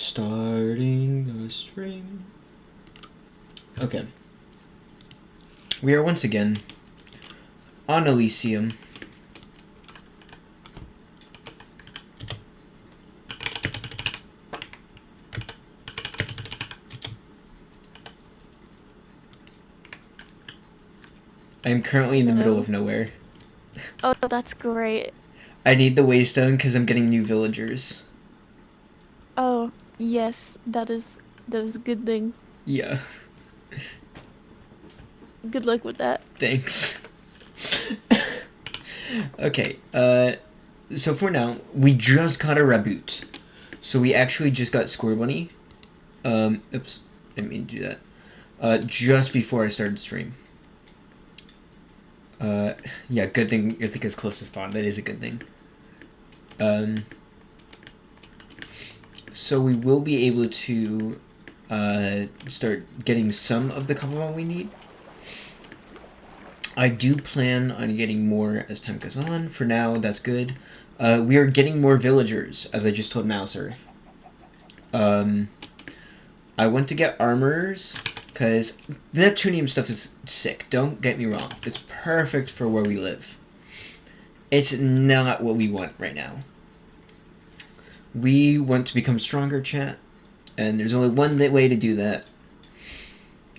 Starting a stream. Okay. We are once again on Elysium. I am currently in the middle of nowhere. Oh, that's great. I need the waystone because I'm getting new villagers. Oh, yes, that is a good thing. Yeah, Good luck with that. thanks. Okay, so for now, we just got a reboot. So we actually just got Square Bunny. Oops, didn't mean to do that. Just before I started stream. Yeah, good thing I think it's close to spawn. That is a good thing. So we will be able to start getting some of the Cobblemon we need. I do plan on getting more as time goes on. For now, that's good. We are getting more villagers, as I just told Mouser. I went to get armors, because the Neptunium stuff is sick. Don't get me wrong. It's perfect for where we live. It's not what we want right now. We want to become stronger, chat. And there's only one way to do that.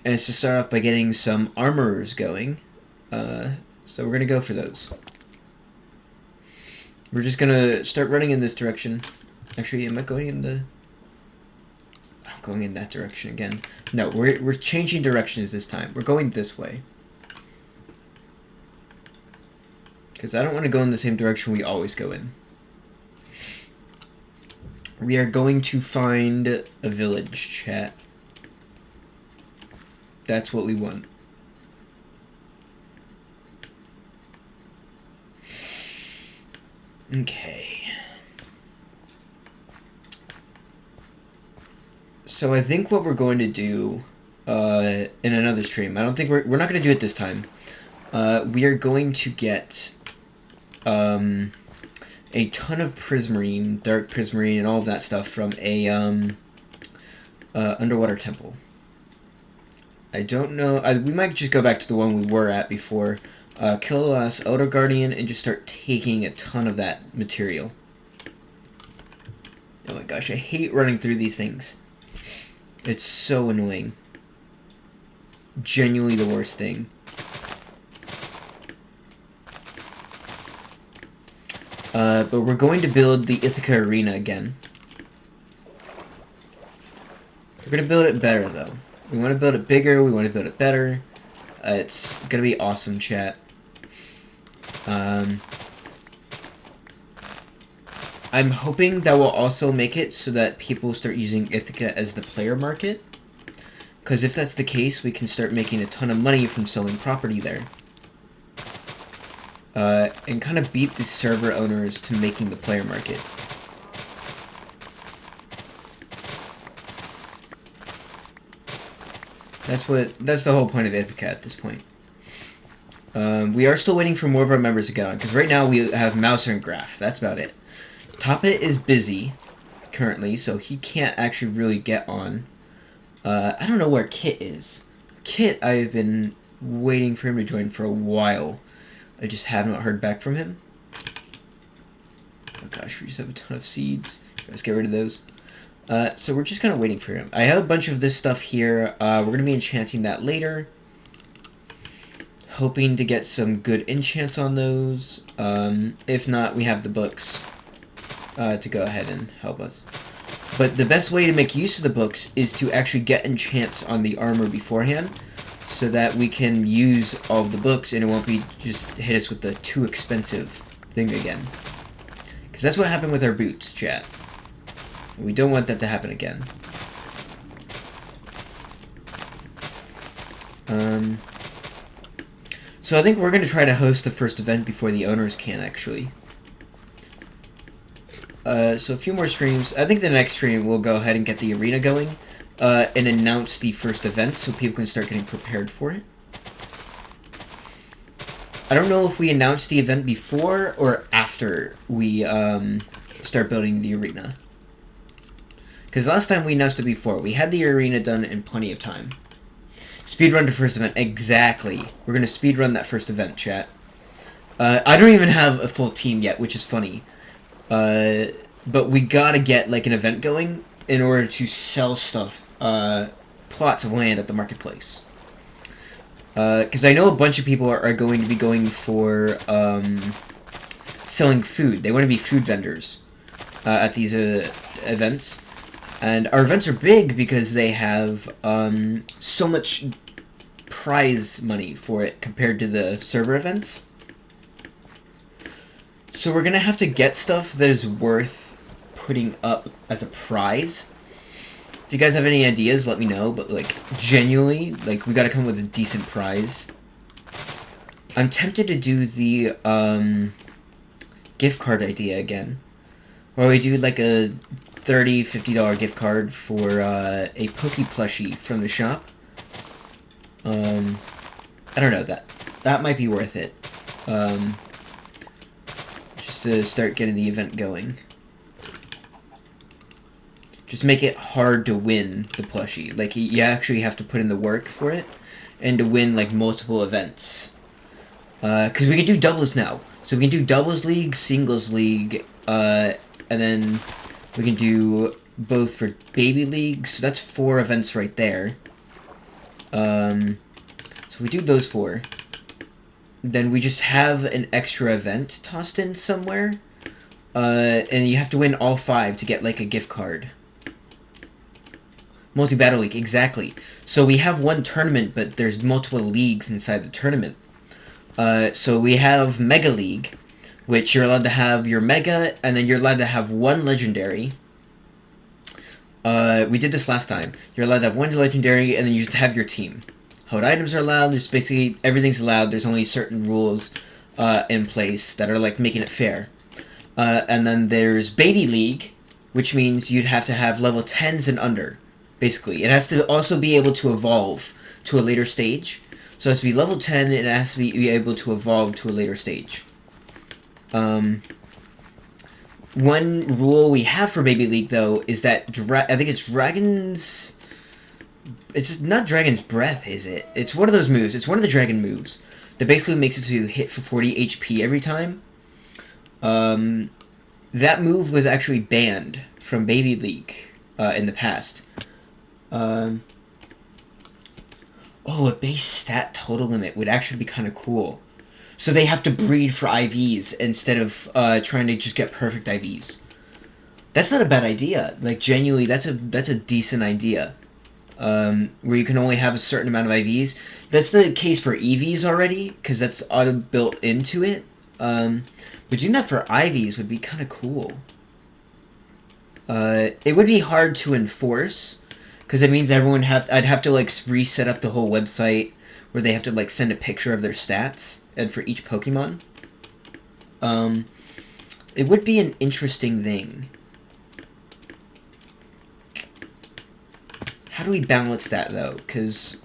And it's to start off by getting some armorers going. So we're going to go for those. We're just going to start running in this direction. Actually, am I going in the... I'm going in that direction again. No, we're changing directions this time. We're going this way. Because I don't want to go in the same direction we always go in. We are going to find a village, chat. That's what we want. Okay. So I think what we're going to do in another stream, I don't think we're not going to do it this time. We are going to get a ton of prismarine, dark prismarine, and all of that stuff from a underwater temple. I don't know. We might just go back to the one we were at before. Kill the last Elder Guardian and just start taking a ton of that material. Oh my gosh, I hate running through these things. It's so annoying. Genuinely the worst thing. But we're going to build the Ithaca Arena again. We're going to build it better, though. We want to build it bigger, we want to build it better. It's going to be awesome, chat. I'm hoping that will also make it so that people start using Ithaca as the player market. Because if that's the case, we can start making a ton of money from selling property there. And kind of beat the server owners to making the player market. That's the whole point of Ithaca at this point. We are still waiting for more of our members to get on, because right now we have Mouser and Graph. That's about it. Toppet is busy currently, so he can't actually really get on. I don't know where Kit is. Kit, I've been waiting for him to join for a while. I just have not heard back from him. Oh gosh, we just have a ton of seeds. Let's get rid of those. So we're just kind of waiting for him. I have a bunch of this stuff here. We're going to be enchanting that later. Hoping to get some good enchants on those. If not, we have the books to go ahead and help us. But the best way to make use of the books is to actually get enchants on the armor beforehand, so that we can use all of the books and it won't be just hit us with the too expensive thing again. Because that's what happened with our boots, chat. We don't want that to happen again. So I think we're going to try to host the first event before the owners can, actually. So a few more streams. I think the next stream we'll go ahead and get the arena going and announce the first event so people can start getting prepared for it. I don't know if we announce the event before or after we start building the arena. Because last time we announced it before. We had the arena done in plenty of time. Speedrun to first event. Exactly. We're going to speedrun that first event, chat. I don't even have a full team yet, which is funny. But we gotta get, like, an event going in order to sell stuff. Plots of land at the marketplace. Because I know a bunch of people are going to be going for, selling food. They want to be food vendors at these events. And our events are big because they have so much prize money for it compared to the server events. So we're going to have to get stuff that is worth putting up as a prize. If you guys have any ideas, let me know. But, like, genuinely, like, we got to come up with a decent prize. I'm tempted to do the gift card idea again. Or we do, like, a $30, $50 gift card for a Poke plushie from the shop. I don't know, that might be worth it. Just to start getting the event going. Just make it hard to win the plushie. Like, you actually have to put in the work for it, and to win, like, multiple events. Because we can do doubles now. So we can do doubles league, singles league, and then we can do both for baby league. So that's 4 events right there. So we do those 4. Then we just have an extra event tossed in somewhere. And you have to win all 5 to get, like, a gift card. Multi-battle league, exactly. So we have one tournament, but there's multiple leagues inside the tournament. So we have Mega League, which you're allowed to have your Mega, and then you're allowed to have 1 Legendary. We did this last time. You're allowed to have 1 Legendary, and then you just have your team. Hold items are allowed. There's basically everything's allowed. There's only certain rules in place that are, like, making it fair. And then there's Baby League, which means you'd have to have level 10s and under. Basically, it has to also be able to evolve to a later stage. So it has to be level 10, and it has to be able to evolve to a later stage. One rule we have for Baby League, though, is that I think it's Dragon's... It's not Dragon's Breath, is it? It's one of those moves. It's one of the dragon moves that basically makes it so you hit for 40 HP every time. That move was actually banned from Baby League in the past. Oh, a base stat total limit would actually be kind of cool. So they have to breed for IVs instead of trying to just get perfect IVs. That's not a bad idea. Like, genuinely, that's a decent idea. Where you can only have a certain amount of IVs. That's the case for EVs already, because that's auto-built into it. But doing that for IVs would be kind of cool. It would be hard to enforce, because it means I'd have to, like, reset up the whole website, where they have to, like, send a picture of their stats, and for each Pokemon. It would be an interesting thing. How do we balance that, though? Because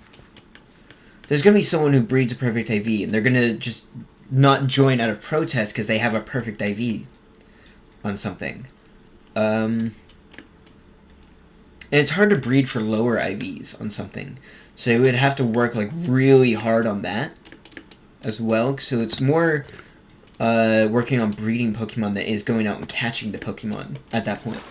there's going to be someone who breeds a perfect IV, and they're going to just not join out of protest because they have a perfect IV on something. And it's hard to breed for lower IVs on something. So you would have to work, like, really hard on that as well. So it's more working on breeding Pokemon than is going out and catching the Pokemon at that point.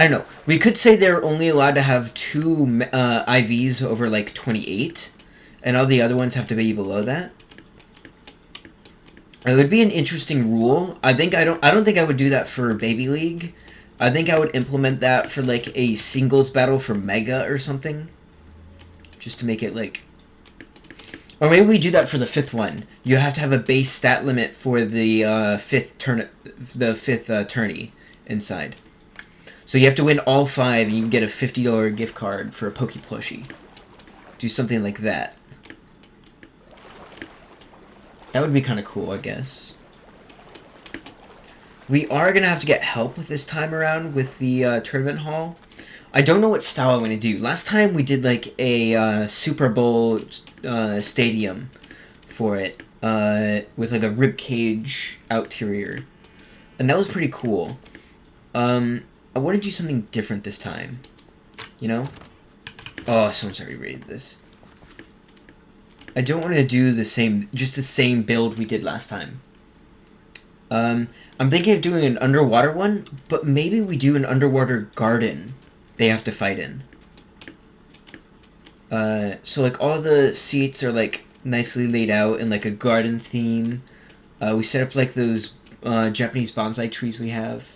I don't know. We could say they're only allowed to have 2 IVs over, like, 28, and all the other ones have to be below that. It would be an interesting rule. I don't think I would do that for Baby League. I think I would implement that for, like, a singles battle for Mega or something. Just to make it, like... Or maybe we do that for the 5th one. You have to have a base stat limit for the 5th tourney inside. So you have to win all 5, and you can get a $50 gift card for a Poke plushie. Do something like that. That would be kind of cool, I guess. We are going to have to get help with this time around with the tournament hall. I don't know what style I'm going to do. Last time we did, like, a Super Bowl stadium for it. With, like, a ribcage outerior. And that was pretty cool. I want to do something different this time. You know? Oh, someone's already rated this. I don't want to do the same build we did last time. I'm thinking of doing an underwater one, but maybe we do an underwater garden they have to fight in. So like all the seats are like nicely laid out in like a garden theme. We set up like those Japanese bonsai trees we have.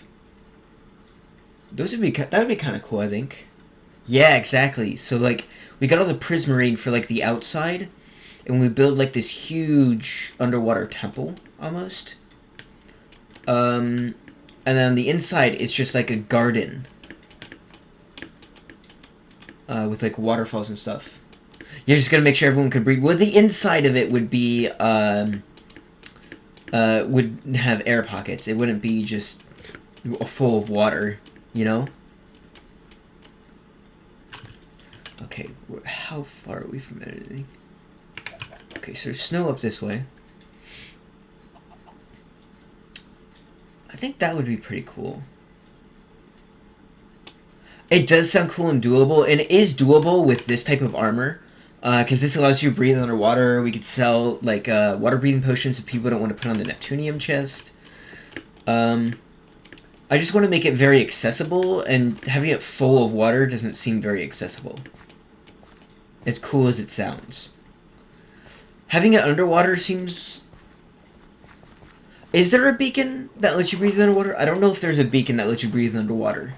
That would be kind of cool, I think. Yeah, exactly. So like we got all the prismarine for like the outside, and we build like this huge underwater temple almost. And then on the inside it's just like a garden with like waterfalls and stuff. You're just gonna make sure everyone could breathe. Well, the inside of it would be would have air pockets. It wouldn't be just full of water, you know? Okay, how far are we from anything? Okay, so there's snow up this way. I think that would be pretty cool. It does sound cool and doable, and it is doable with this type of armor. Because this allows you to breathe underwater. We could sell, like, water breathing potions if people don't want to put on the Neptunium chest. I just want to make it very accessible, and having it full of water doesn't seem very accessible. As cool as it sounds. Having it underwater seems... Is there a beacon that lets you breathe underwater? I don't know if there's a beacon that lets you breathe underwater.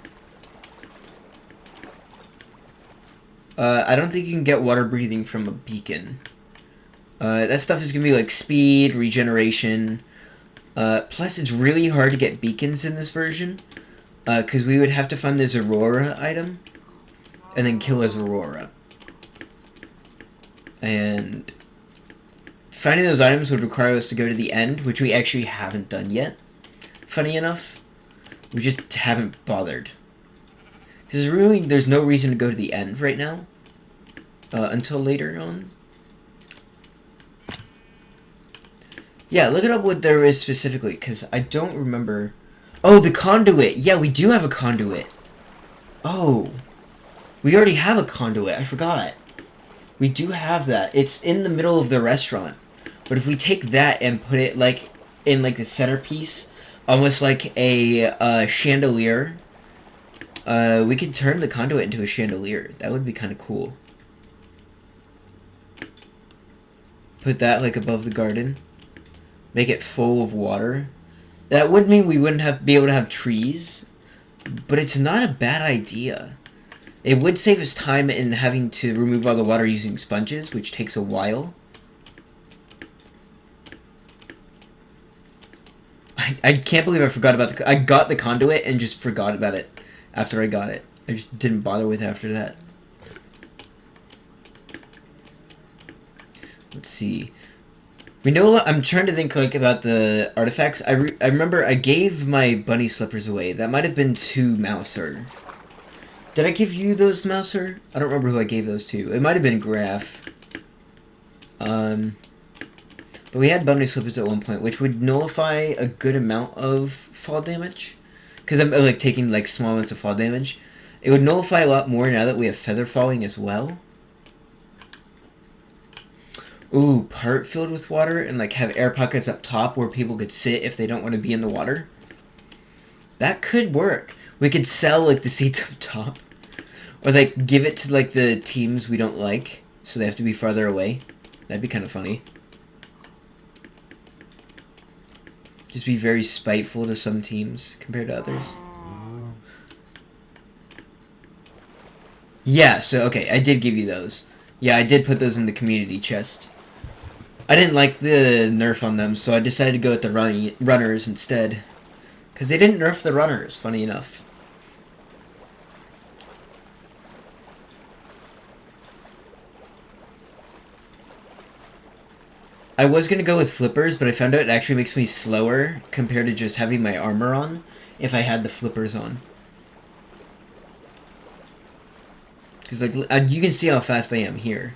I don't think you can get water breathing from a beacon. That stuff is going to be like speed, regeneration. Plus, it's really hard to get beacons in this version. Because we would have to find this Aurora item. And then kill as Aurora. And finding those items would require us to go to the end, which we actually haven't done yet. Funny enough. We just haven't bothered. Because really, there's no reason to go to the end right now. Until later on. Yeah, look it up what there is specifically, because I don't remember. Oh, the conduit! Yeah, we do have a conduit. Oh. We already have a conduit, I forgot. We do have that. It's in the middle of the restaurant. But if we take that and put it, like, in, like, the centerpiece, almost like a chandelier, we could turn the conduit into a chandelier. That would be kind of cool. Put that, like, above the garden. Make it full of water. That would mean we wouldn't be able to have trees, but it's not a bad idea. It would save us time in having to remove all the water using sponges, which takes a while. I can't believe I forgot about I got the conduit and just forgot about it after I got it. I just didn't bother with it after that. Let's see. We know. I'm trying to think like about the artifacts. I remember I gave my bunny slippers away. That might have been to Mouser. Did I give you those, Mouser? I don't remember who I gave those to. It might have been Graf. But we had bunny slippers at one point, which would nullify a good amount of fall damage. Because I'm like taking like small amounts of fall damage. It would nullify a lot more now that we have feather falling as well. Ooh, part filled with water and like have air pockets up top where people could sit if they don't want to be in the water. That could work. We could sell like the seats up top. Or like give it to like the teams we don't like, so they have to be farther away. That'd be kind of funny. Just be very spiteful to some teams compared to others. Yeah, so okay, I did give you those. Yeah, I did put those in the community chest. I didn't like the nerf on them, so I decided to go with the runners instead. Because they didn't nerf the runners, funny enough. I was going to go with flippers, but I found out it actually makes me slower compared to just having my armor on if I had the flippers on. Because like you can see how fast I am here.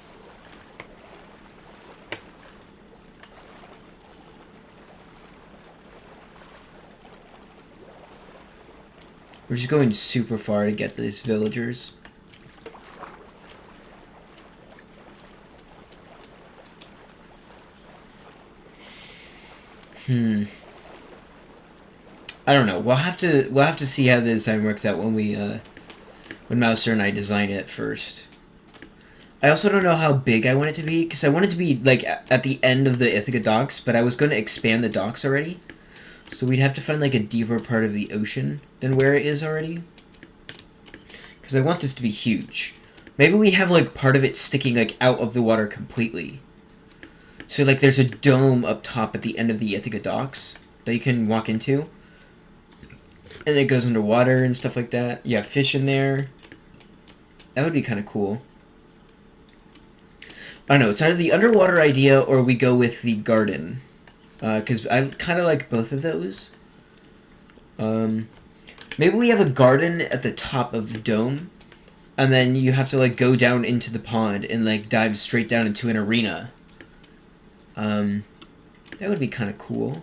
We're just going super far to get these villagers. I don't know. We'll have to see how the design works out when when Mouser and I design it first. I also don't know how big I want it to be, because I want it to be like at the end of the Ithaca docks, but I was going to expand the docks already. So we'd have to find like a deeper part of the ocean than where it is already. Because I want this to be huge. Maybe we have like part of it sticking like out of the water completely. So like there's a dome up top at the end of the Ithaca docks that you can walk into. And it goes underwater and stuff like that. You have fish in there. That would be kind of cool. I don't know, it's either the underwater idea or we go with the garden. Because I kind of like both of those. Maybe we have a garden at the top of the dome. And then you have to like go down into the pond and like dive straight down into an arena. That would be kind of cool.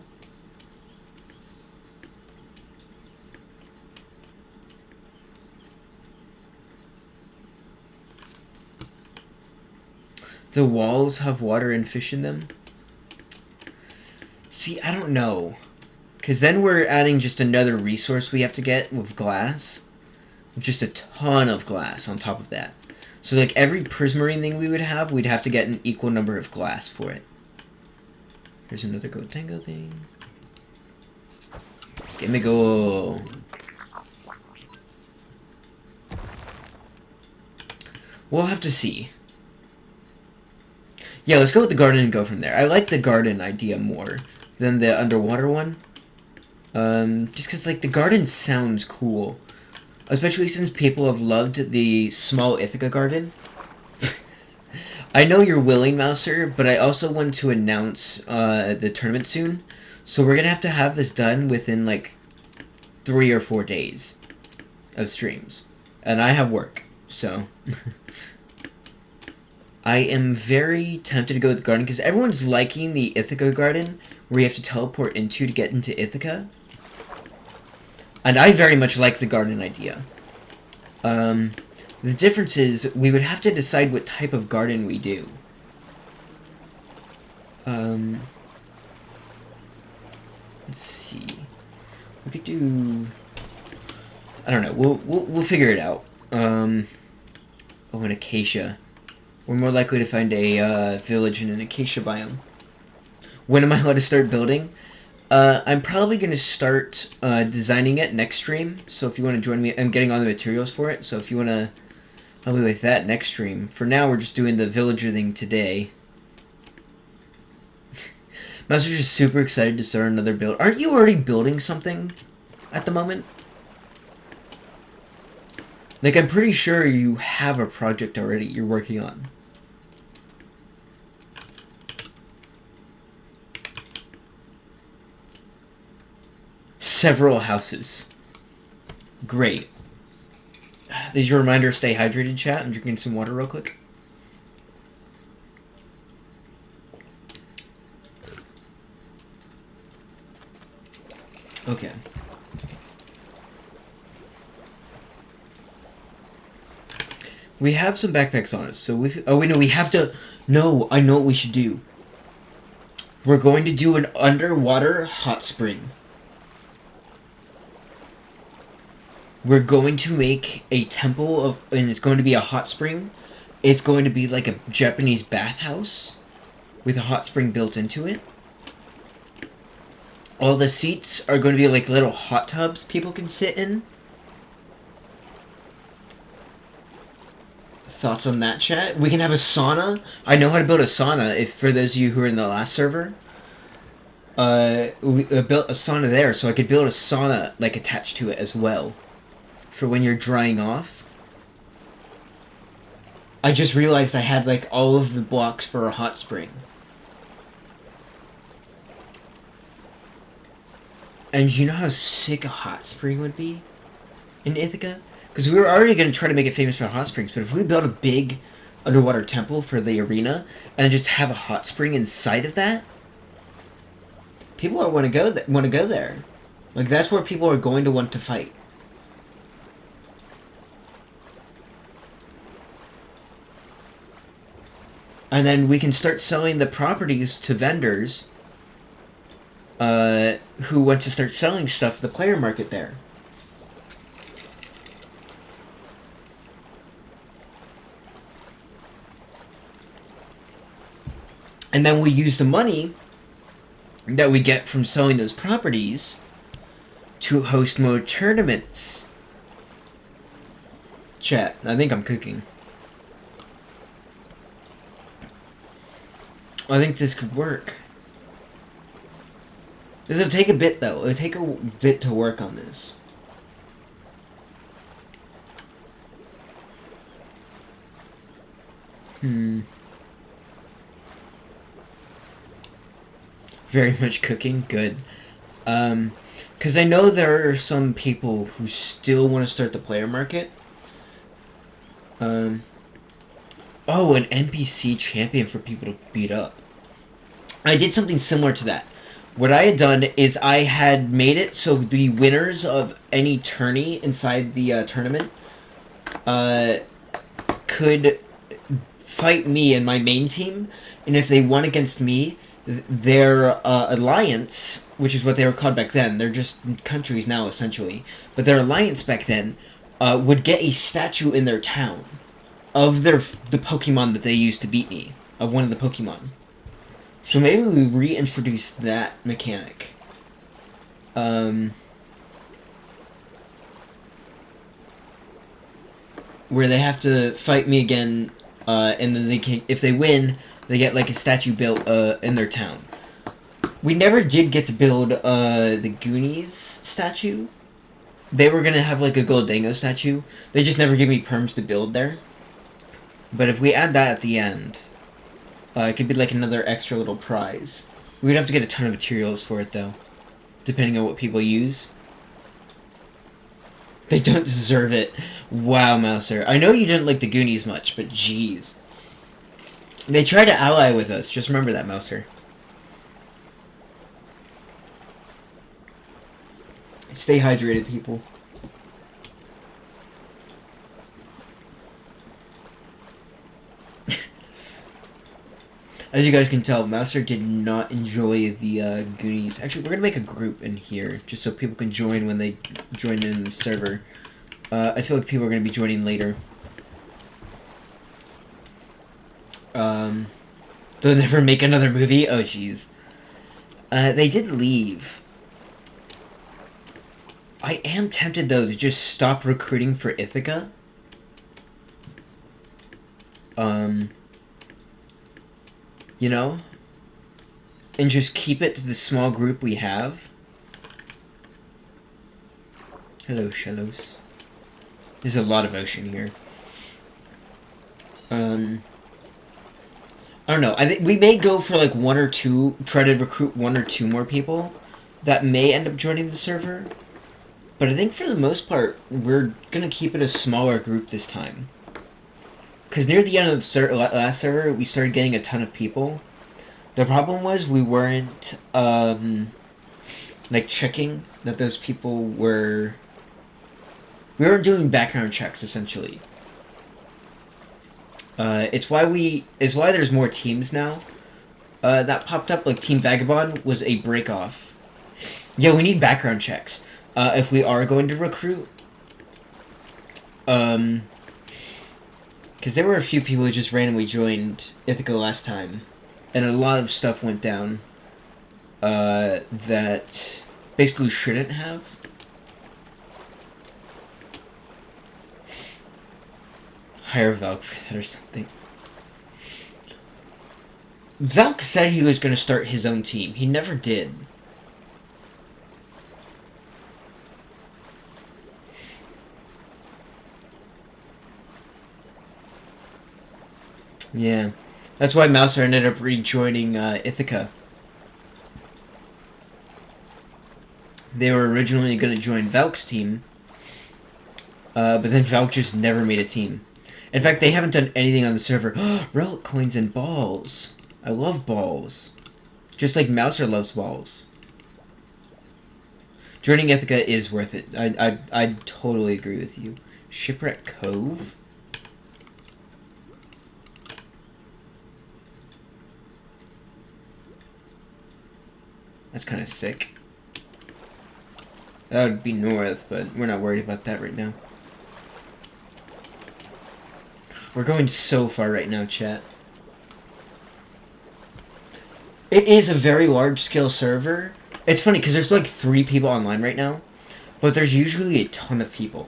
The walls have water and fish in them. See, I don't know. Because then we're adding just another resource we have to get with glass. With just a ton of glass on top of that. So like every prismarine thing we would have, we'd have to get an equal number of glass for it. Here's another Go Tango thing. Give me go. We'll have to see. Yeah, let's go with the garden and go from there. I like the garden idea more than the underwater one. Just because, like, the garden sounds cool. Especially since people have loved the small Ithaca garden. I know you're willing, Mouser, but I also want to announce the tournament soon. So we're going to have this done within, like, 3 or 4 days of streams. And I have work, so... I am very tempted to go with the garden, because everyone's liking the Ithaca garden, where you have to teleport into to get into Ithaca. And I very much like the garden idea. The difference is, we would have to decide what type of garden we do. Let's see. We could do... I don't know, we'll figure it out. Oh, an acacia. We're more likely to find a village in an acacia biome. When am I allowed to start building? I'm probably going to start designing it next stream. So if you want to join me, I'm getting all the materials for it. So if you want to help me with that next stream. For now, we're just doing the villager thing today. Master's just super excited to start another build. Aren't you already building something at the moment? Like, I'm pretty sure you have a project already you're working on. Several houses. Great. This is your reminder, stay hydrated, chat. I'm drinking some water real quick. Okay. We have some backpacks on us, so we... Oh, wait, no, we have to... No, I know what we should do. We're going to do an underwater hot spring. We're going to make a temple of... And it's going to be a hot spring. It's going to be like a Japanese bathhouse with a hot spring built into it. All the seats are going to be like little hot tubs people can sit in. Thoughts on that, chat? We can have a sauna. I know how to build a sauna. If for those of you who are in the last server, we built a sauna there, so I could build a sauna like attached to it as well, for when you're drying off. I just realized I had like all of the blocks for a hot spring. And you know how sick a hot spring would be in Ithaca? Because we were already going to try to make it famous for hot springs, but if we build a big underwater temple for the arena and just have a hot spring inside of that, people want to go there. Like, that's where people are going to want to fight. And then we can start selling the properties to vendors who want to start selling stuff to the player market there. And then we use the money that we get from selling those properties to host more tournaments. Chat, I think I'm cooking. I think this could work. This will take a bit, though. It'll take a bit to work on this. Very much cooking? Good. Because I know there are some people who still want to start the player market. Oh, an NPC champion for people to beat up. I did something similar to that. What I had done is I had made it so the winners of any tourney inside the tournament could fight me and my main team, and if they won against me, their alliance, which is what they were called back then, they're just countries now essentially, but their alliance back then would get a statue in their town of the Pokemon that they used to beat me, of one of the Pokemon. So maybe we reintroduce that mechanic. Where they have to fight me again, and then they can, if they win, they get like a statue built in their town. We never did get to build the Goonies statue. They were gonna have like a Goldango statue. They just never gave me perms to build there. But if we add that at the end, it could be like another extra little prize. We'd have to get a ton of materials for it though, depending on what people use. They don't deserve it. Wow, Mouser. I know you didn't like the Goonies much, but jeez. They tried to ally with us. Just remember that, Mouser. Stay hydrated, people. As you guys can tell, Mouser did not enjoy the Goonies. Actually, we're going to make a group in here, just so people can join when they join in the server. I feel like people are going to be joining later. They'll never make another movie? Oh, jeez. They did leave. I am tempted, though, to just stop recruiting for Ithaca. You know? And just keep it to the small group we have. Hello, Shellos. There's a lot of ocean here. I don't know. I think we may go for like one or two, try to recruit one or two more people that may end up joining the server. But I think for the most part, we're gonna keep it a smaller group this time. Because near the end of the last server, we started getting a ton of people. The problem was we weren't, like, checking that those people were... We weren't doing background checks, essentially. It's why there's more teams now. That popped up, like, Team Vagabond was a break-off. Yeah, we need background checks. If we are going to recruit. Because there were a few people who just randomly joined Ithaca last time. And a lot of stuff went down that basically shouldn't have. Hire Valk for that or something. Valk said he was going to start his own team. He never did. Yeah. That's why Mouser ended up rejoining Ithaca. They were originally going to join Valk's team, but then Valk just never made a team. In fact, they haven't done anything on the server. Relic coins and balls. I love balls. Just like Mouser loves balls. Joining Ithaca is worth it. I totally agree with you. Shipwreck Cove? That's kind of sick. That would be north, but we're not worried about that right now. We're going so far right now, chat. It is a very large-scale server. It's funny, because there's like 3 people online right now, but there's usually a ton of people.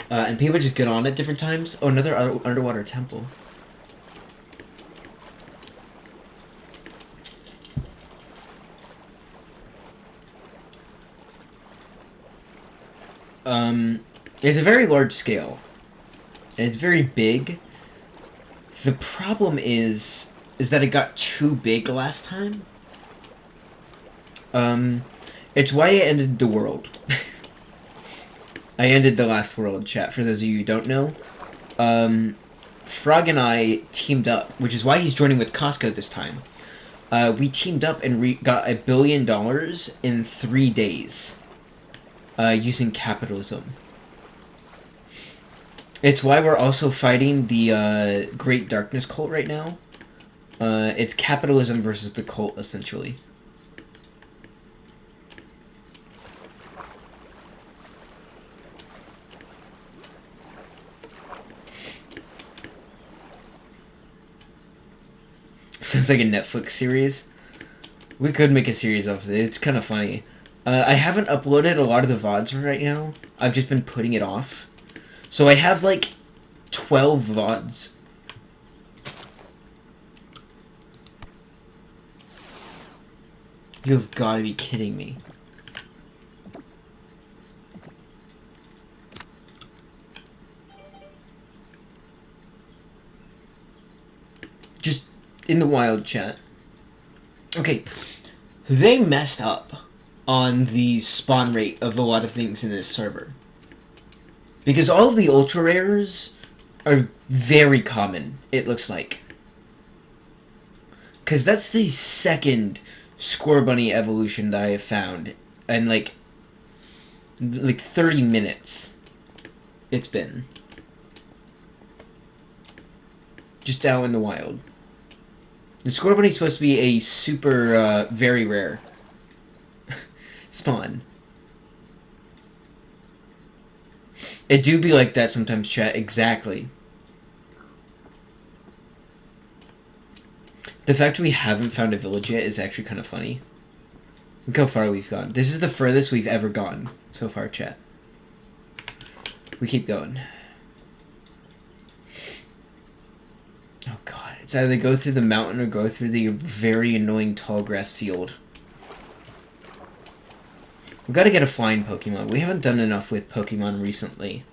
And people just get on at different times. Oh, another underwater temple. It's a very large scale. And it's very big. The problem is that it got too big last time. It's why I ended the world. I ended the last world, chat, for those of you who don't know. Frog and I teamed up, which is why he's joining with Costco this time. We teamed up and got $1 billion in 3 days. Using capitalism. It's why we're also fighting the Great Darkness cult right now. It's capitalism versus the cult, essentially. Sounds like a Netflix series. We could make a series of it. It's kind of funny. I haven't uploaded a lot of the VODs right now. I've just been putting it off. So I have like 12 VODs. You've got to be kidding me. Just in the wild, chat. Okay, they messed up on the spawn rate of a lot of things in this server. Because all of the ultra rares are very common, it looks like. Because that's the second Score Bunny evolution that I have found. And like 30 minutes it's been. Just out in the wild. The Score Bunny is supposed to be a super, very rare spawn. It do be like that sometimes, chat. Exactly. The fact we haven't found a village yet is actually kind of funny. Look how far we've gone. This is the furthest we've ever gone so far, chat. We keep going. Oh god, it's either go through the mountain or go through the very annoying tall grass field. We've got to get a flying Pokemon. We haven't done enough with Pokemon recently.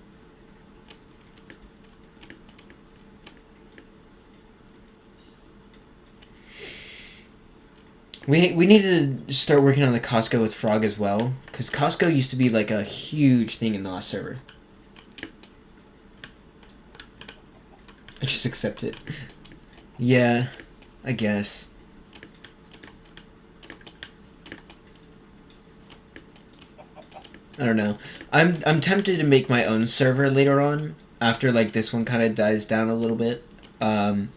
We need to start working on the Costco with Frog as well. Because Costco used to be like a huge thing in the last server. I just accept it. Yeah, I guess. I don't know. I'm tempted to make my own server later on, after like this one kind of dies down a little bit. I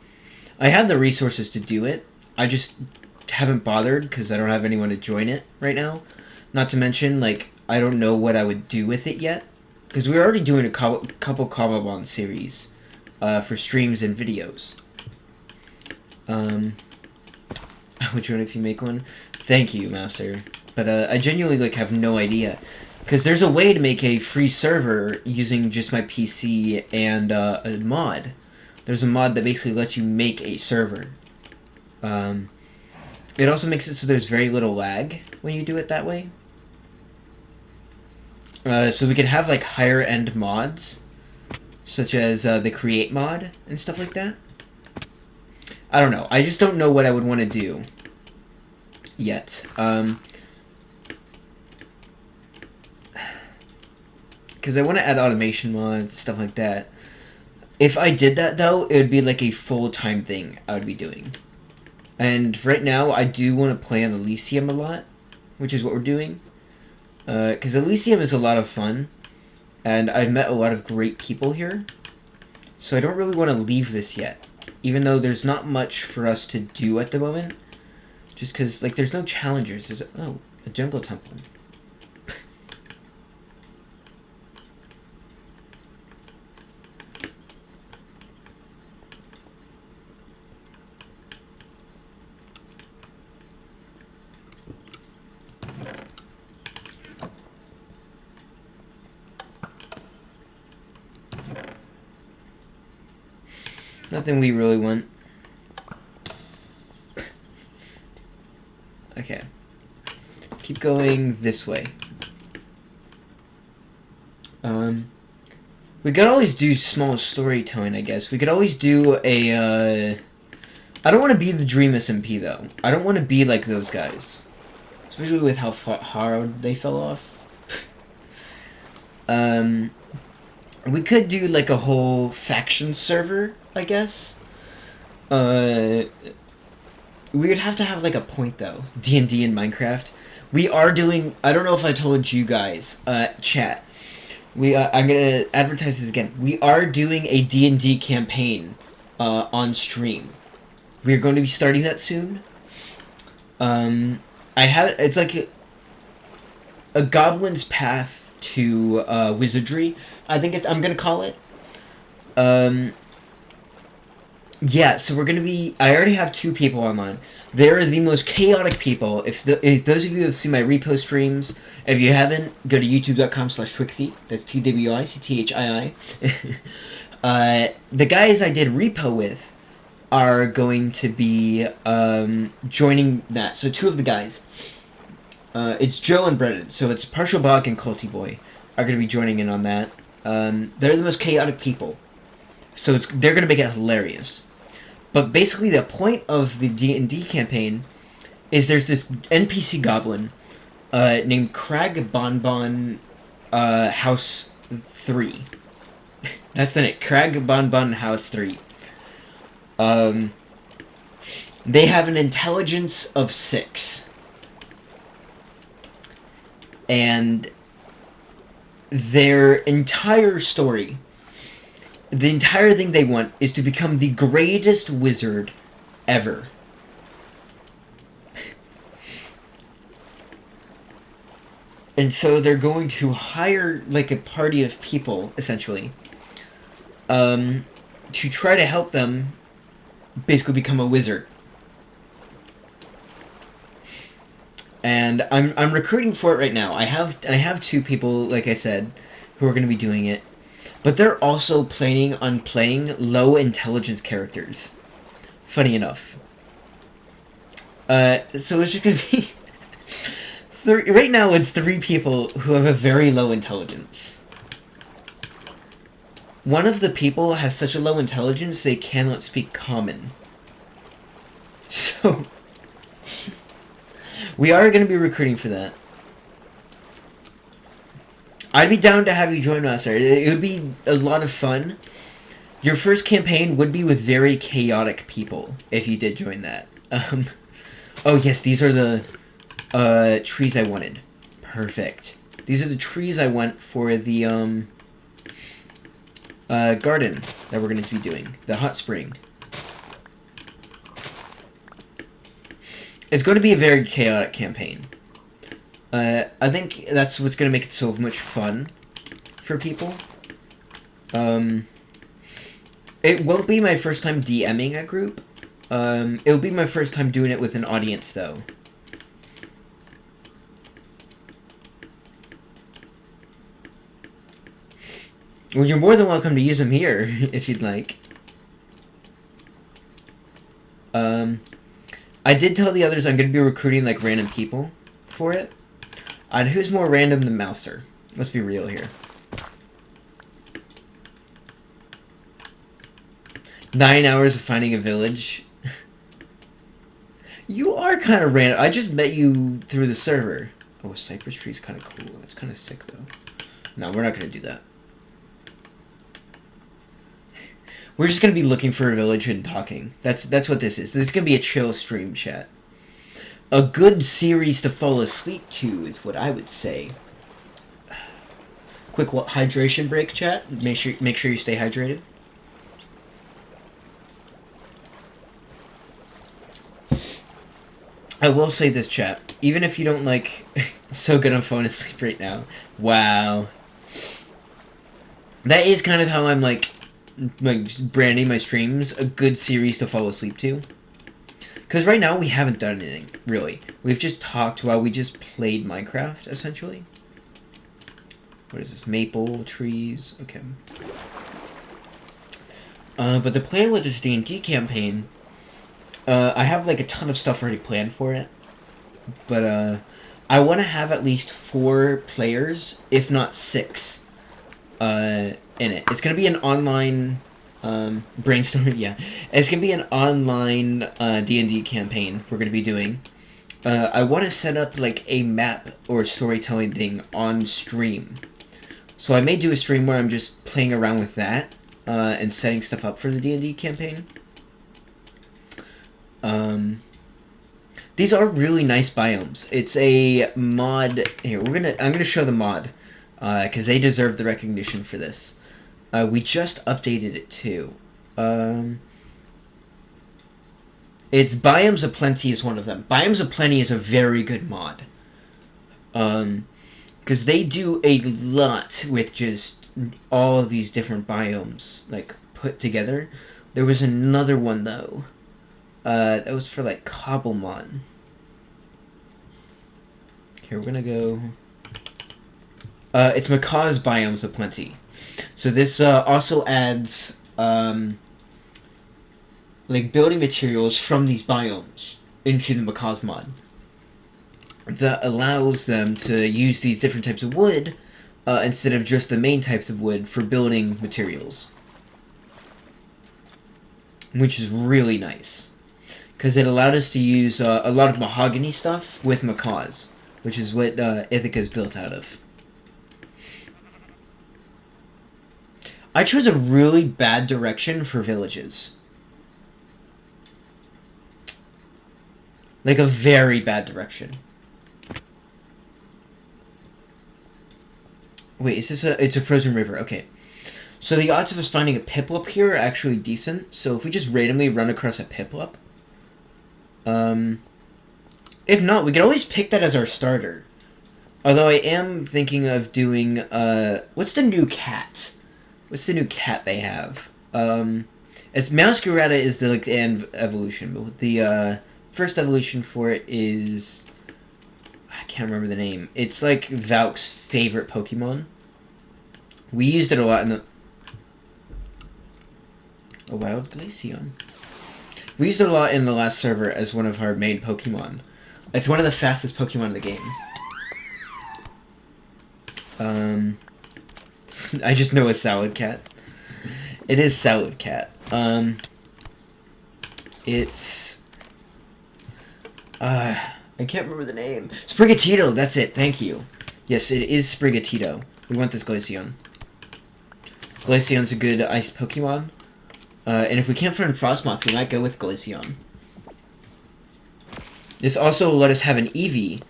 have the resources to do it. I just haven't bothered because I don't have anyone to join it right now. Not to mention, like, I don't know what I would do with it yet. Because we're already doing a couple Cobblemon series for streams and videos. Would you want if you make one? Thank you, Master. But I genuinely like have no idea. Because there's a way to make a free server using just my PC and a mod. There's a mod that basically lets you make a server. It also makes it so there's very little lag when you do it that way. So we can have like higher end mods, such as the create mod and stuff like that. I don't know. I just don't know what I would want to do yet. Because I want to add automation mods, stuff like that. If I did that, though, it would be like a full-time thing I would be doing. And right now, I do want to play on Elysium a lot, which is what we're doing. Because Elysium is a lot of fun, and I've met a lot of great people here. So I don't really want to leave this yet, even though there's not much for us to do at the moment. Just because, like, there's no challengers. There's a jungle temple. Nothing we really want. Okay. Keep going this way. We could always do small storytelling, I guess. We could always do a, I don't want to be the Dream SMP, though. I don't want to be like those guys. Especially with how hard they fell off. We could do, like, a whole faction server, I guess. We would have to have, like, a point, though. D&D in Minecraft. We are doing... I don't know if I told you guys, chat. I'm gonna advertise this again. We are doing a D&D campaign, on stream. We are going to be starting that soon. It's like a Goblin's Path to, Wizardry. I'm gonna call it. Yeah, so we're gonna be... I already have 2 people online. They're the most chaotic people. If those of you have seen my repo streams, if you haven't, go to youtube.com/twicthii. That's TWICTHII. The guys I did repo with are going to be joining that. So 2 of the guys. It's Joe and Brennan. So it's Partial Bog and Culty Boy are going to be joining in on that. They're the most chaotic people. So they're going to make it hilarious. But basically the point of the D&D campaign is there's this NPC goblin named Crag Bonbon House 3. That's the name. Crag Bonbon House 3. They have an intelligence of 6. And their entire story... The entire thing they want is to become the greatest wizard ever. And so they're going to hire, like, a party of people, essentially, to try to help them basically become a wizard. And I'm recruiting for it right now. I have 2 people, like I said, who are going to be doing it. But they're also planning on playing low intelligence characters. Funny enough. So it's just gonna be... right now it's 3 people who have a very low intelligence. One of the people has such a low intelligence they cannot speak common. So... we are going to be recruiting for that. I'd be down to have you join us. It would be a lot of fun. Your first campaign would be with very chaotic people, if you did join that. Oh yes, these are the trees I wanted. Perfect. These are the trees I want for the garden that we're going to be doing. The hot spring. It's going to be a very chaotic campaign. I think that's what's going to make it so much fun for people. It won't be my first time DMing a group. It'll be my first time doing it with an audience, though. Well, you're more than welcome to use them here, if you'd like. I did tell the others I'm going to be recruiting, like, random people for it. And who's more random than Mouser? Let's be real here. 9 hours of finding a village. You are kind of random. I just met you through the server. Oh, a cypress tree is kind of cool. That's kind of sick, though. No, we're not going to do that. We're just going to be looking for a village and talking. That's what this is. This is going to be a chill stream, chat. A good series to fall asleep to is what I would say. Quick hydration break, chat. Make sure you stay hydrated. I will say this, chat. Even if you don't like so good on phone asleep right now, wow, that is kind of how I'm like branding my streams a good series to fall asleep to. Because right now we haven't done anything really. We've just talked while we just played Minecraft essentially. What is this? Maple trees. Okay. But the plan with this D&D campaign, I have like a ton of stuff already planned for it. But I want to have at least 4 players, if not 6, in it. It's gonna be an online brainstorming. Yeah, it's gonna be an online D&D campaign we're gonna be doing. I want to set up like a map or storytelling thing on stream. So I may do a stream where I'm just playing around with that and setting stuff up for the D&D campaign. These are really nice biomes. It's a mod. Here, I'm gonna show the mod because they deserve the recognition for this. We just updated it too. It's Biomes of Plenty is one of them. Biomes of Plenty is a very good mod. Because they do a lot with just all of these different biomes like put together. There was another one though. That was for like Cobblemon. Here, we're gonna go. It's Macaw's Biomes of Plenty. So this also adds like building materials from these biomes into the Macaw's mod. That allows them to use these different types of wood instead of just the main types of wood for building materials. Which is really nice. Because it allowed us to use a lot of mahogany stuff with Macaw's, which is what Ithaca's built out of. I chose a really bad direction for villages. Like a very bad direction. Wait, is this it's a frozen river, okay. So the odds of us finding a Piplup here are actually decent, so if we just randomly run across a Piplup, if not, we could always pick that as our starter. Although I am thinking of doing, what's the new cat? What's the new cat they have? It's Masquerada is the, like, evolution, but the, first evolution for it is... I can't remember the name. It's, like, Valk's favorite Pokemon. We used it a lot in the... A wild Glaceon. We used it a lot in the last server as one of our main Pokemon. It's one of the fastest Pokemon in the game. I just know a Salad Cat. It is Salad Cat. It's... I can't remember the name. Sprigatito, that's it, thank you. Yes, it is Sprigatito. We want this Glaceon. Glaceon's a good ice Pokemon. And if we can't find Frostmoth, we might go with Glaceon. This also let us have an Eevee,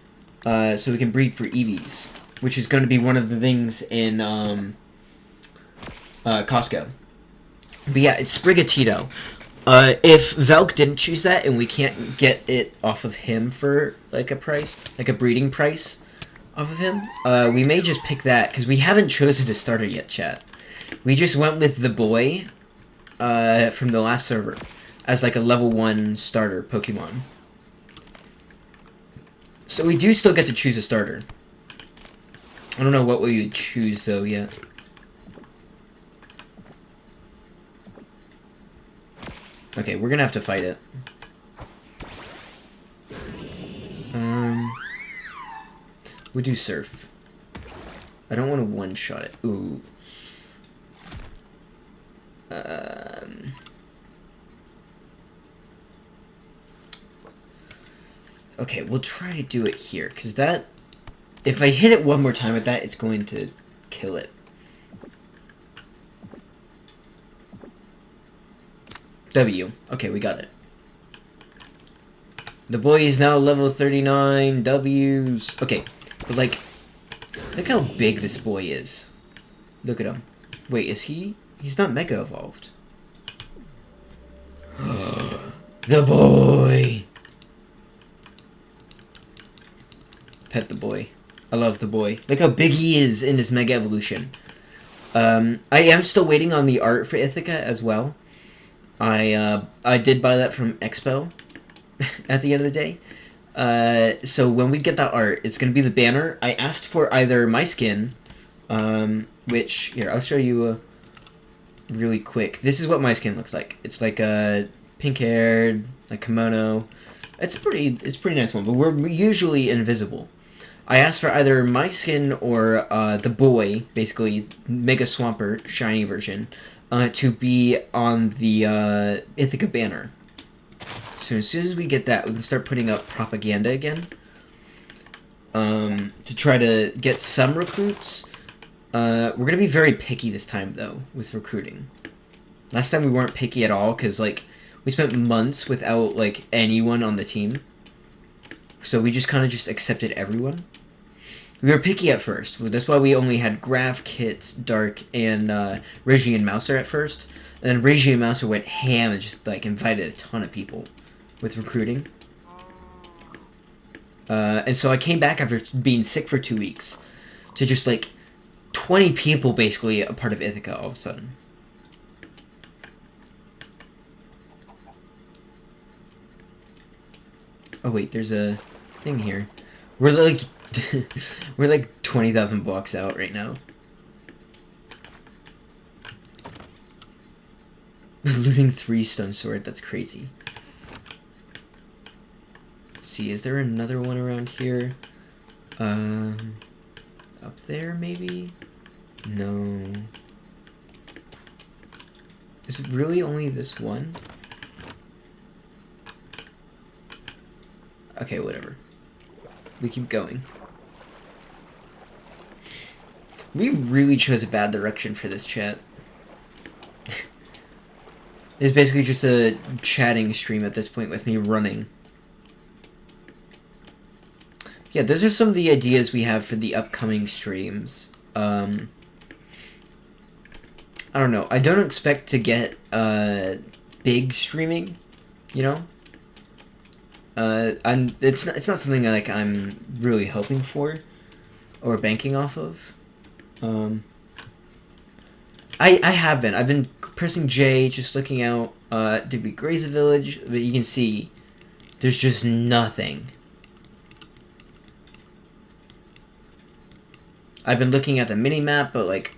so we can breed for Eevees, which is going to be one of the things in Costco. But yeah, it's Sprigatito. If Velk didn't choose that and we can't get it off of him for like a price, like a breeding price off of him, we may just pick that because we haven't chosen a starter yet, chat. We just went with the boy from the last server as like a level 1 starter Pokemon. So we do still get to choose a starter. I don't know what we would choose though yet. Okay, we're gonna have to fight it. We do Surf. I don't want to one-shot it. Ooh. Okay, we'll try to do it here, because that... If I hit it one more time with that, it's going to kill it. W. Okay, we got it. The boy is now level 39. W's. Okay, but like, look how big this boy is. Look at him. Wait, is he? He's not Mega Evolved. The boy! Pet the boy. I love the boy. Look how big he is in his Mega Evolution. I am still waiting on the art for Ithaca as well. I did buy that from Expo at the end of the day. So when we get that art, it's going to be the banner. I asked for either my skin, which, here, I'll show you really quick. This is what my skin looks like. It's like a pink-haired, like kimono. It's a pretty nice one, but we're usually invisible. I asked for either my skin or the boy, basically Mega Swampert, shiny version, to be on the Ithaca banner. So as soon as we get that, we can start putting up propaganda again. To try to get some recruits. We're going to be very picky this time, though, with recruiting. Last time we weren't picky at all, because, like, we spent months without, like, anyone on the team. So we just kind of just accepted everyone. We were picky at first. That's why we only had Graf, Kit, Dark, and Reggie and Mouser at first. And then Reggie and Mouser went ham and just, like, invited a ton of people with recruiting. And so I came back after being sick for 2 weeks to just, like, 20 people basically a part of Ithaca all of a sudden. Oh wait, there's a thing here. We're like we're like 20,000 blocks out right now. Looting 3 stone sword, that's crazy. Let's see, is there another one around here? Up there maybe? No. Is it really only this one? Okay, whatever. We keep going. We really chose a bad direction for this chat. It's basically just a chatting stream at this point with me running. Yeah, those are some of the ideas we have for the upcoming streams. I don't know. I don't expect to get big streaming, you know? It's not something like I'm really hoping for or banking off of. I have been. I've been pressing J, just looking out. Did we graze a village? But you can see there's just nothing. I've been looking at the mini-map, but, like,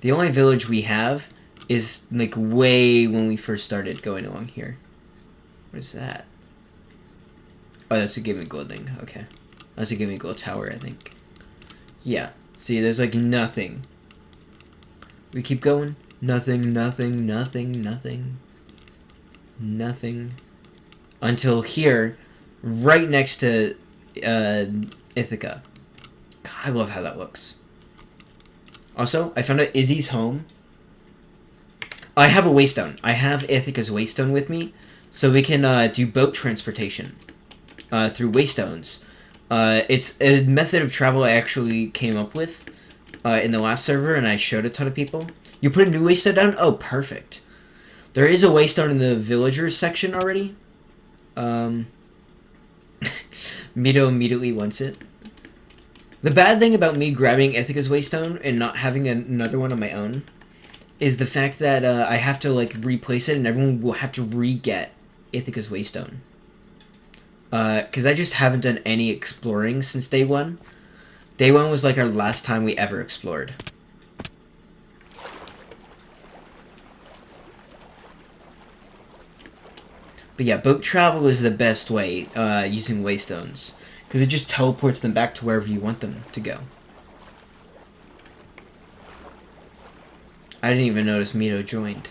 the only village we have is, like, way when we first started going along here. What is that? Oh, that's a Give Me Gold thing. Okay. That's a Give Me Gold tower, I think. Yeah. See, there's, like, nothing. We keep going. Nothing, nothing, nothing, nothing. Nothing. Until here, right next to Ithaca. God, I love how that looks. Also, I found out Izzy's home. I have a waystone. I have Ithaca's waystone with me, so we can do boat transportation through waystones. It's a method of travel I actually came up with in the last server, and I showed a ton of people. You put a new waystone down? Oh, perfect. There is a waystone in the villagers section already. Mito immediately wants it. The bad thing about me grabbing Ithaca's waystone and not having another one on my own is the fact that I have to, like, replace it, and everyone will have to re-get Ithaca's waystone. Because I just haven't done any exploring since day one. Day one was, like, our last time we ever explored. But yeah, boat travel is the best way using waystones. Because it just teleports them back to wherever you want them to go. I didn't even notice Mito joined.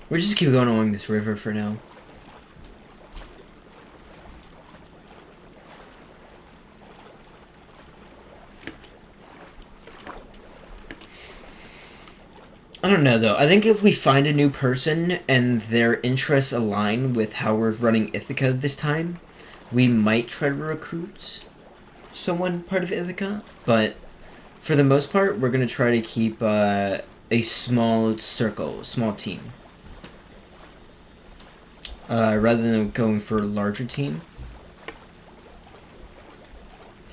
We'll just keep going along this river for now. I don't know, though. I think if we find a new person and their interests align with how we're running Ithaca this time, we might try to recruit someone part of Ithaca, but For the most part, we're gonna try to keep a small circle, small team, rather than going for a larger team. To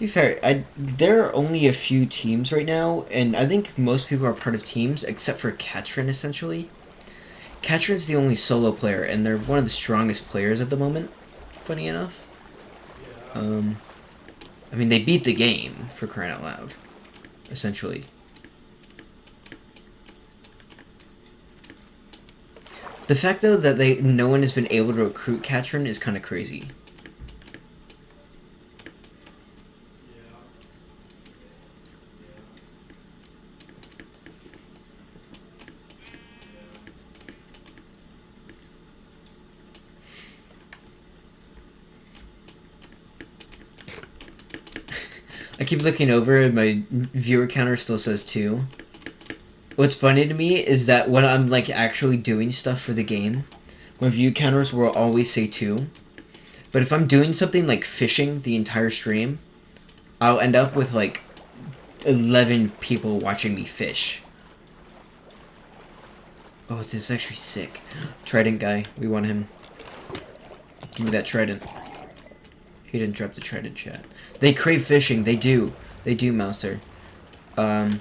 be fair, there are only a few teams right now, and I think most people are part of teams except for Katrin, essentially. Katrin's the only solo player, and they're one of the strongest players at the moment, funny enough. I mean, they beat the game, for crying out loud, essentially. The fact, though, that no one has been able to recruit Katrin is kind of crazy. I keep looking over and my viewer counter still says 2. What's funny to me is that when I'm like actually doing stuff for the game, my view counters will always say 2. But if I'm doing something like fishing the entire stream, I'll end up with like 11 people watching me fish. Oh, this is actually sick. Trident guy, we want him. Give me that trident. He didn't drop the trident, chat. They crave fishing, they do. They do, Mouser. And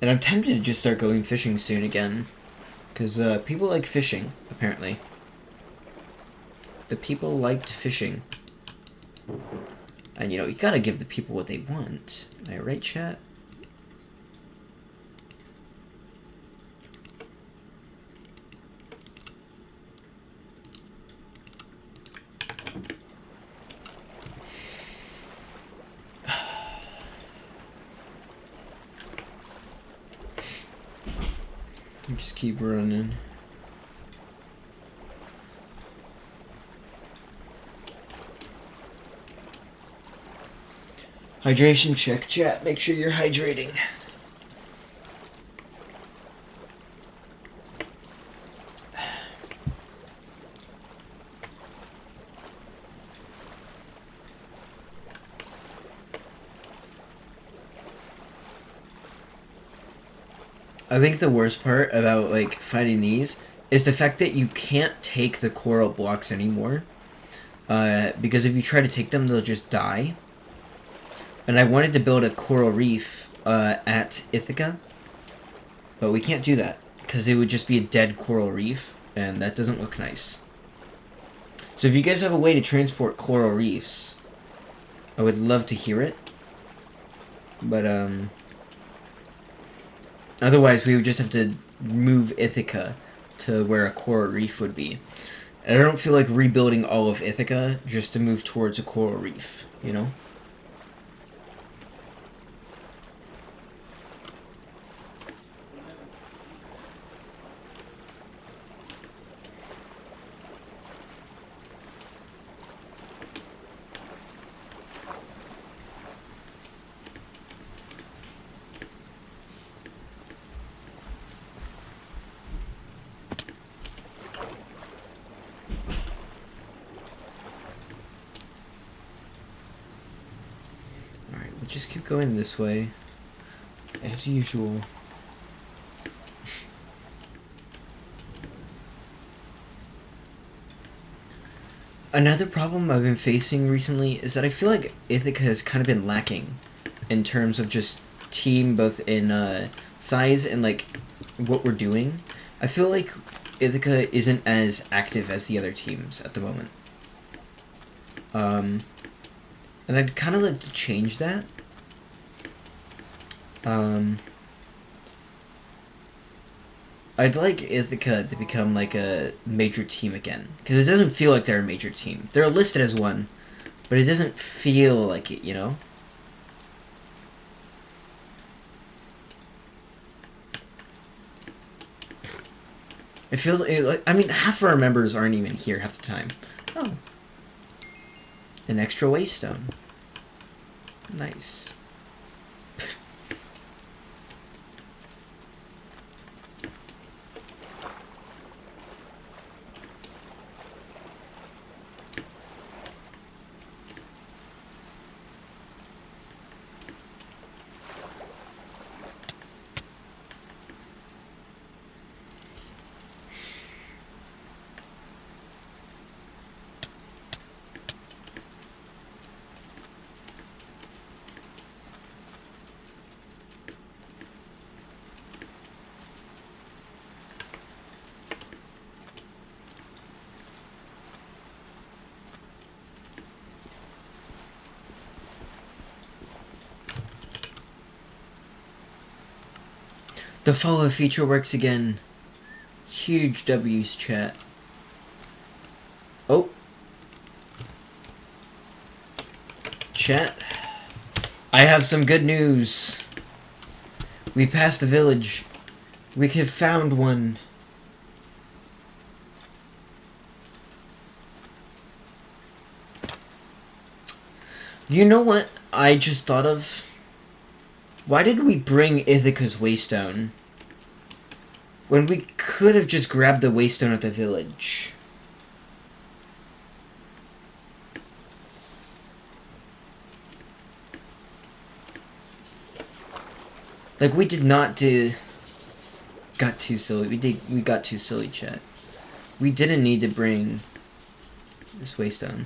I'm tempted to just start going fishing soon again. Because people like fishing, apparently. The people liked fishing. And, you know, you gotta give the people what they want. Am I right, chat? Just keep running. Hydration check, chat. Make sure you're hydrating. I think the worst part about, like, fighting these is the fact that you can't take the coral blocks anymore. Because if you try to take them, they'll just die. And I wanted to build a coral reef at Ithaca, but we can't do that because it would just be a dead coral reef, and that doesn't look nice. So if you guys have a way to transport coral reefs, I would love to hear it. But otherwise we would just have to move Ithaca to where a coral reef would be. And I don't feel like rebuilding all of Ithaca just to move towards a coral reef, you know? Just keep going this way, as usual. Another problem I've been facing recently is that I feel like Ithaca has kind of been lacking in terms of just team, both in size and like what we're doing. I feel like Ithaca isn't as active as the other teams at the moment. And I'd kind of like to change that. I'd like Ithaca to become like a major team again, because it doesn't feel like they're a major team. They're listed as one, but it doesn't feel like it, you know? It feels like, I mean, half of our members aren't even here half the time. Oh. An extra waystone. Nice. The follow feature works again. Huge W's, chat. Oh. Chat. I have some good news. We passed the village. We have found one. You know what I just thought of? Why did we bring Ithaca's Waystone when we could have just grabbed the Waystone at the village? Like, we did not do... Got too silly. We got too silly, chat. We didn't need to bring this Waystone.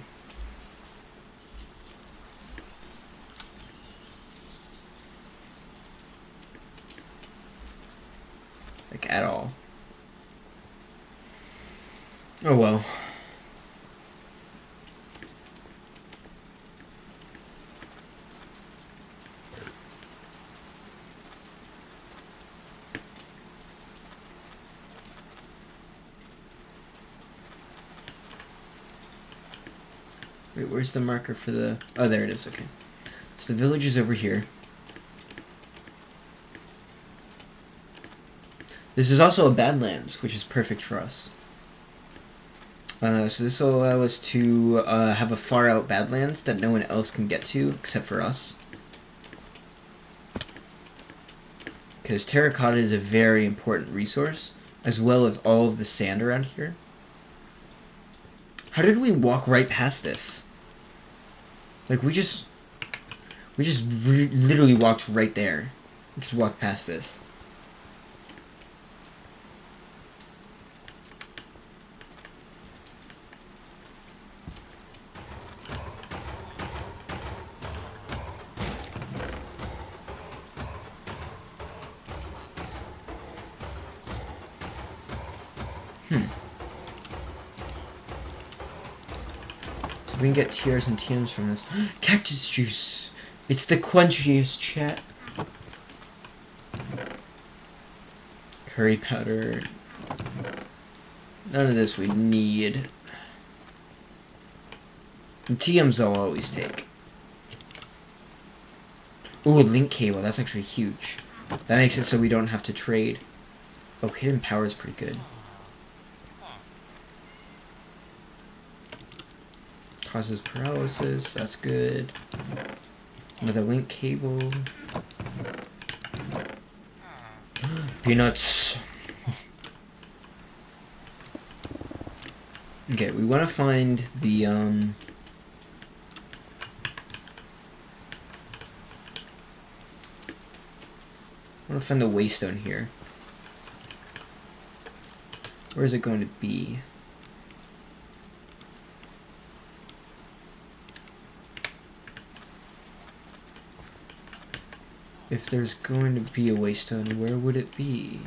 Like, at all. Oh well. Wait, where's the marker for the... Oh, there it is, okay. So the village is over here. This is also a Badlands, which is perfect for us. So this will allow us to have a far out Badlands that no one else can get to except for us. Because terracotta is a very important resource, as well as all of the sand around here. How did we walk right past this? Like, we just literally walked right there. We just walked past this. So we can get tears and TMs from this. Cactus juice! It's the quenchiest, chat. Curry powder. None of this we need. And TMs I'll always take. Ooh, link cable. That's actually huge. That makes it so we don't have to trade. Oh, hidden power is pretty good. Causes paralysis. That's good. Another link cable. Peanuts. Okay, we want to find the I want to find the Waystone here. Where is it going to be? If there's going to be a Waystone, where would it be?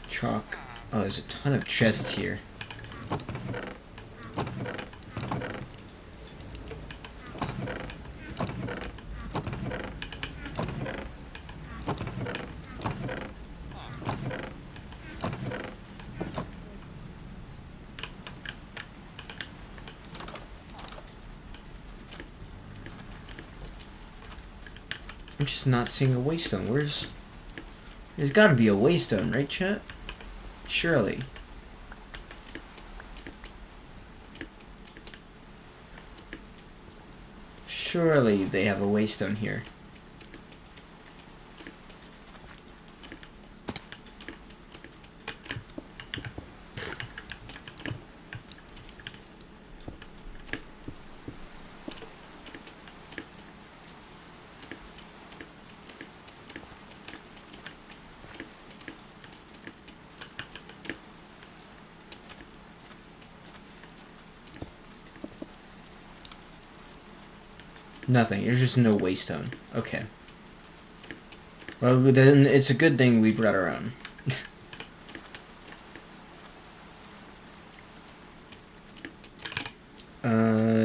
Chalk. Oh, there's a ton of chests here. I'm just not seeing a Waystone. Where's... There's gotta be a Waystone, right, chat? Surely. Surely they have a Waystone here. Nothing. There's just no Waystone. Okay. Well, then it's a good thing we brought our own.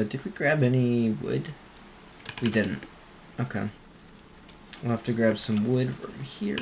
Did we grab any wood? We didn't. Okay. We'll have to grab some wood from here.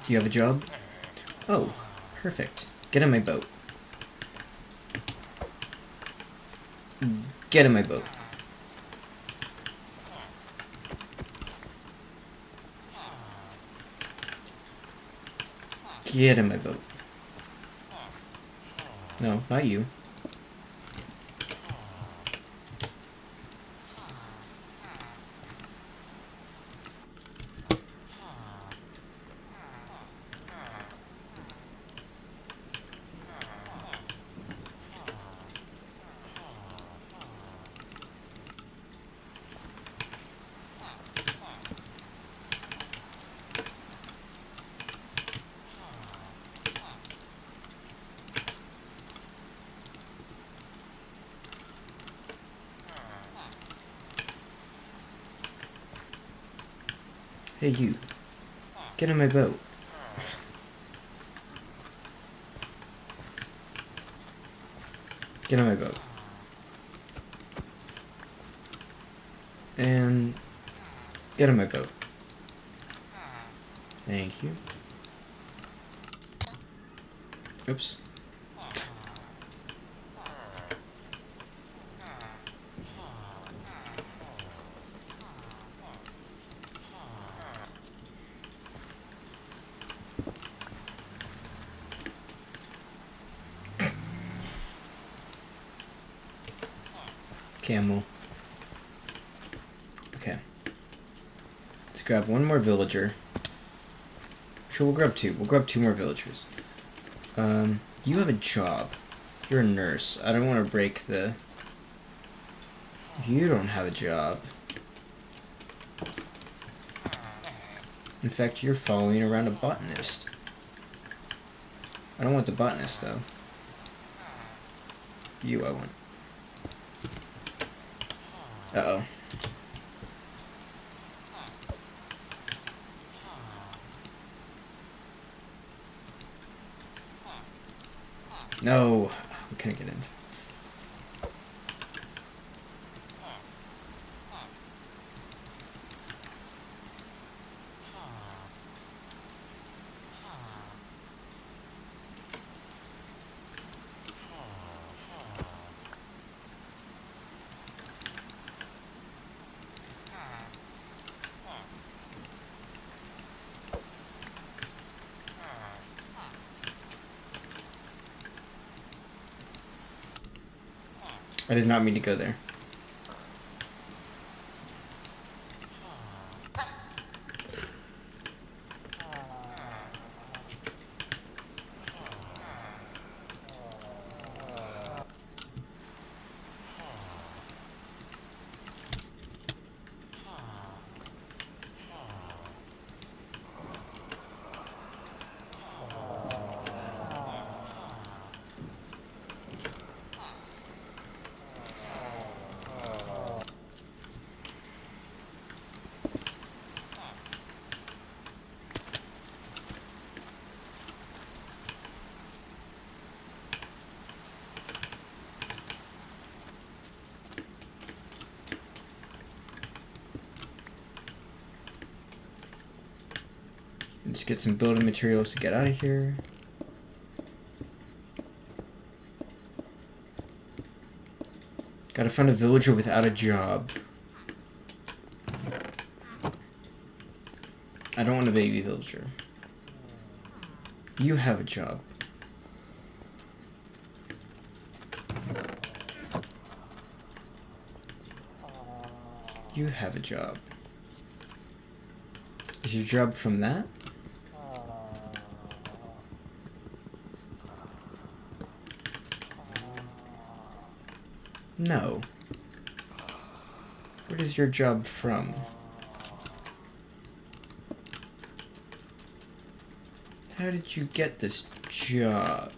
Do you have a job? Oh, perfect. Get in my boat. Get in my boat. Get in my boat. No, not you. Hey, you. Get in my boat. Get in my boat. And get in my boat. Thank you. Oops. Camel. Okay. Let's grab one more villager. Sure, we'll grab two. We'll grab two more villagers. You have a job. You're a nurse. I don't want to break the... You don't have a job. In fact, you're following around a botanist. I don't want the botanist, though. You, I want. Uh-oh. No, we couldn't get in. I did not mean to go there. Let's get some building materials to get out of here. Gotta find a villager without a job. I don't want a baby villager. You have a job. You have a job. Is your job from that? No. What is your job from? How did you get this job?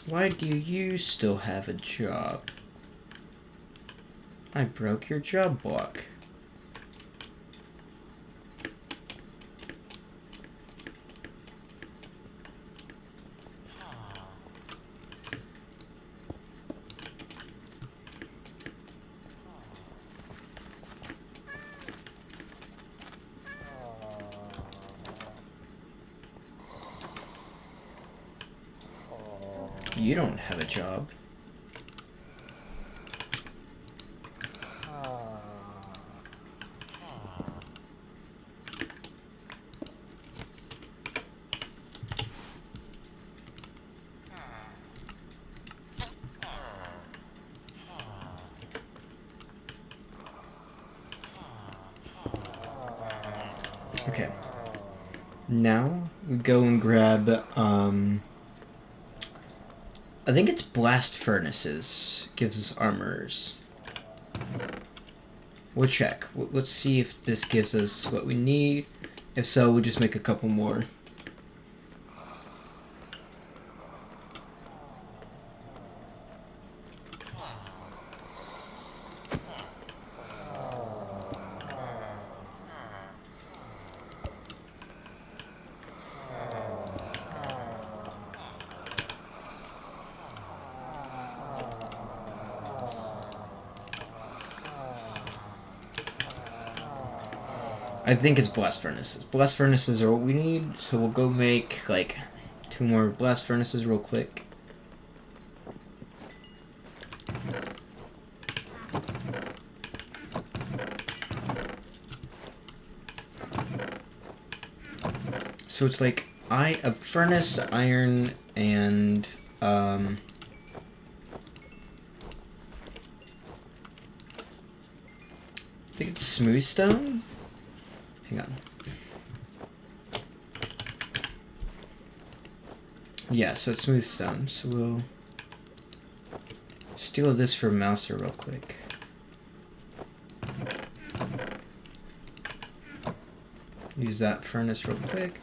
Why do you still have a job? I broke your job block. You don't have a job. Okay. Now we go and grab, I think it's blast furnaces. Gives us armors. We'll check. Let's see if this gives us what we need. If so, we'll just make a couple more. I think it's blast furnaces. Blast furnaces are what we need, so we'll go make, like, 2 more blast furnaces real quick. So it's like, a furnace, iron, and, I think it's smooth stone? Hang on. Yeah, so it's smooth stone. So we'll steal this from Mouser real quick. Use that furnace real quick.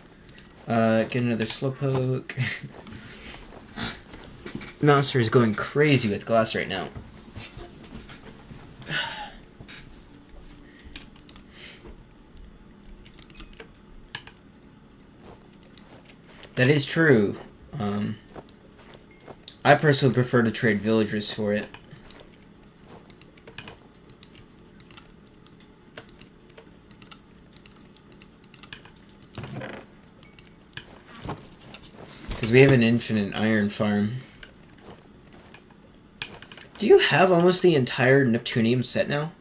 Get another slowpoke. Mouser is going crazy with glass right now. That is true. I personally prefer to trade villagers for it. Because we have an infinite iron farm. Do you have almost the entire Neptunium set now?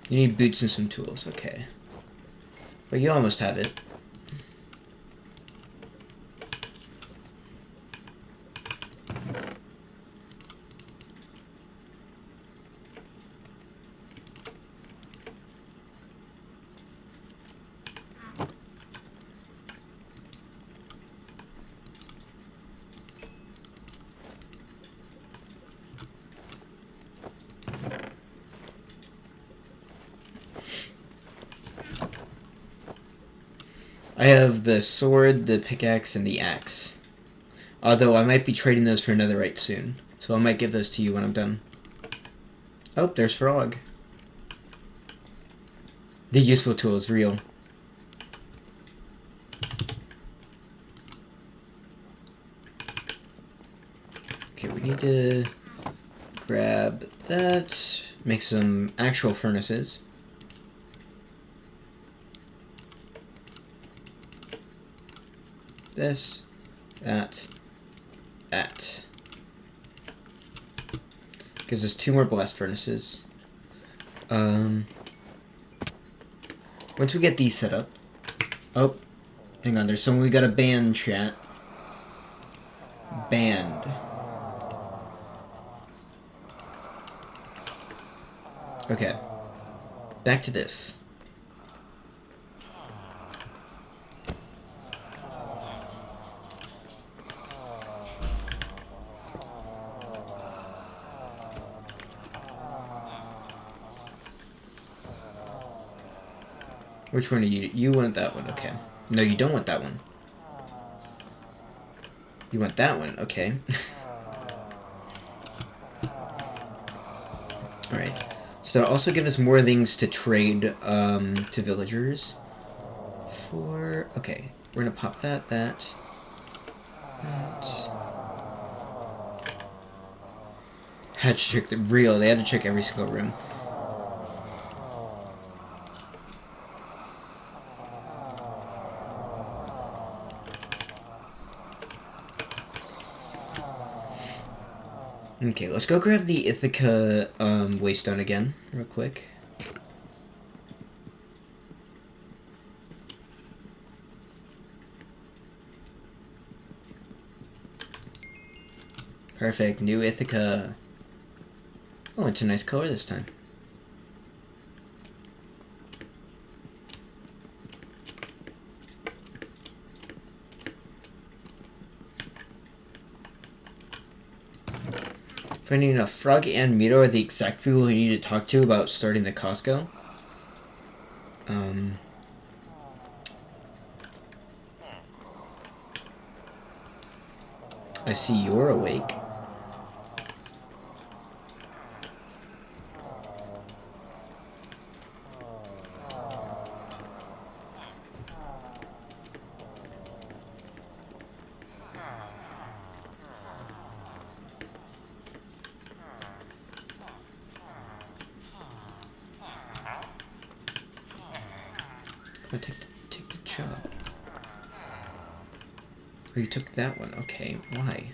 You need boots and some tools, okay. But you almost have it. I have the sword, the pickaxe, and the axe. Although I might be trading those for netherite soon. So I might give those to you when I'm done. Oh, there's Frog. The useful tool is real. Okay, we need to grab that. Make some actual furnaces. This, that. Gives us 2 more blast furnaces. Once we get these set up... Oh, hang on, there's someone we gotta ban, chat. Banned. Okay. Back to this. Which one are you? You want that one, okay. No, you don't want that one. You want that one, okay. Alright. So that'll also give us more things to trade to villagers. Okay, we're gonna pop that. Had to check they had to check every single room. Okay, let's go grab the Ithaca waystone again, real quick. Perfect, new Ithaca. Oh, it's a nice color this time. Funny enough, Frog and Mito are the exact people we need to talk to about starting the Costco. I see you're awake. Oh, take the job. Oh, you took that one. Okay, why?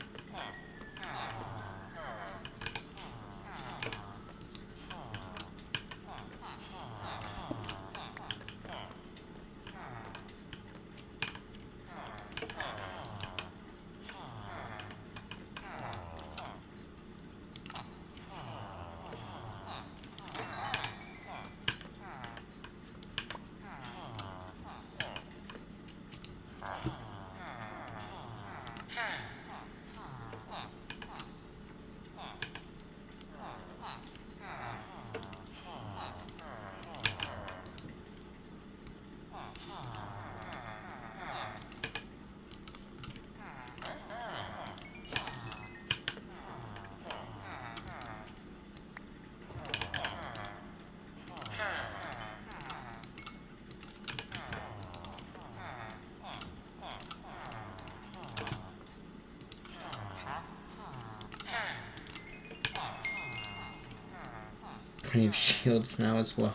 Plenty of shields now as well.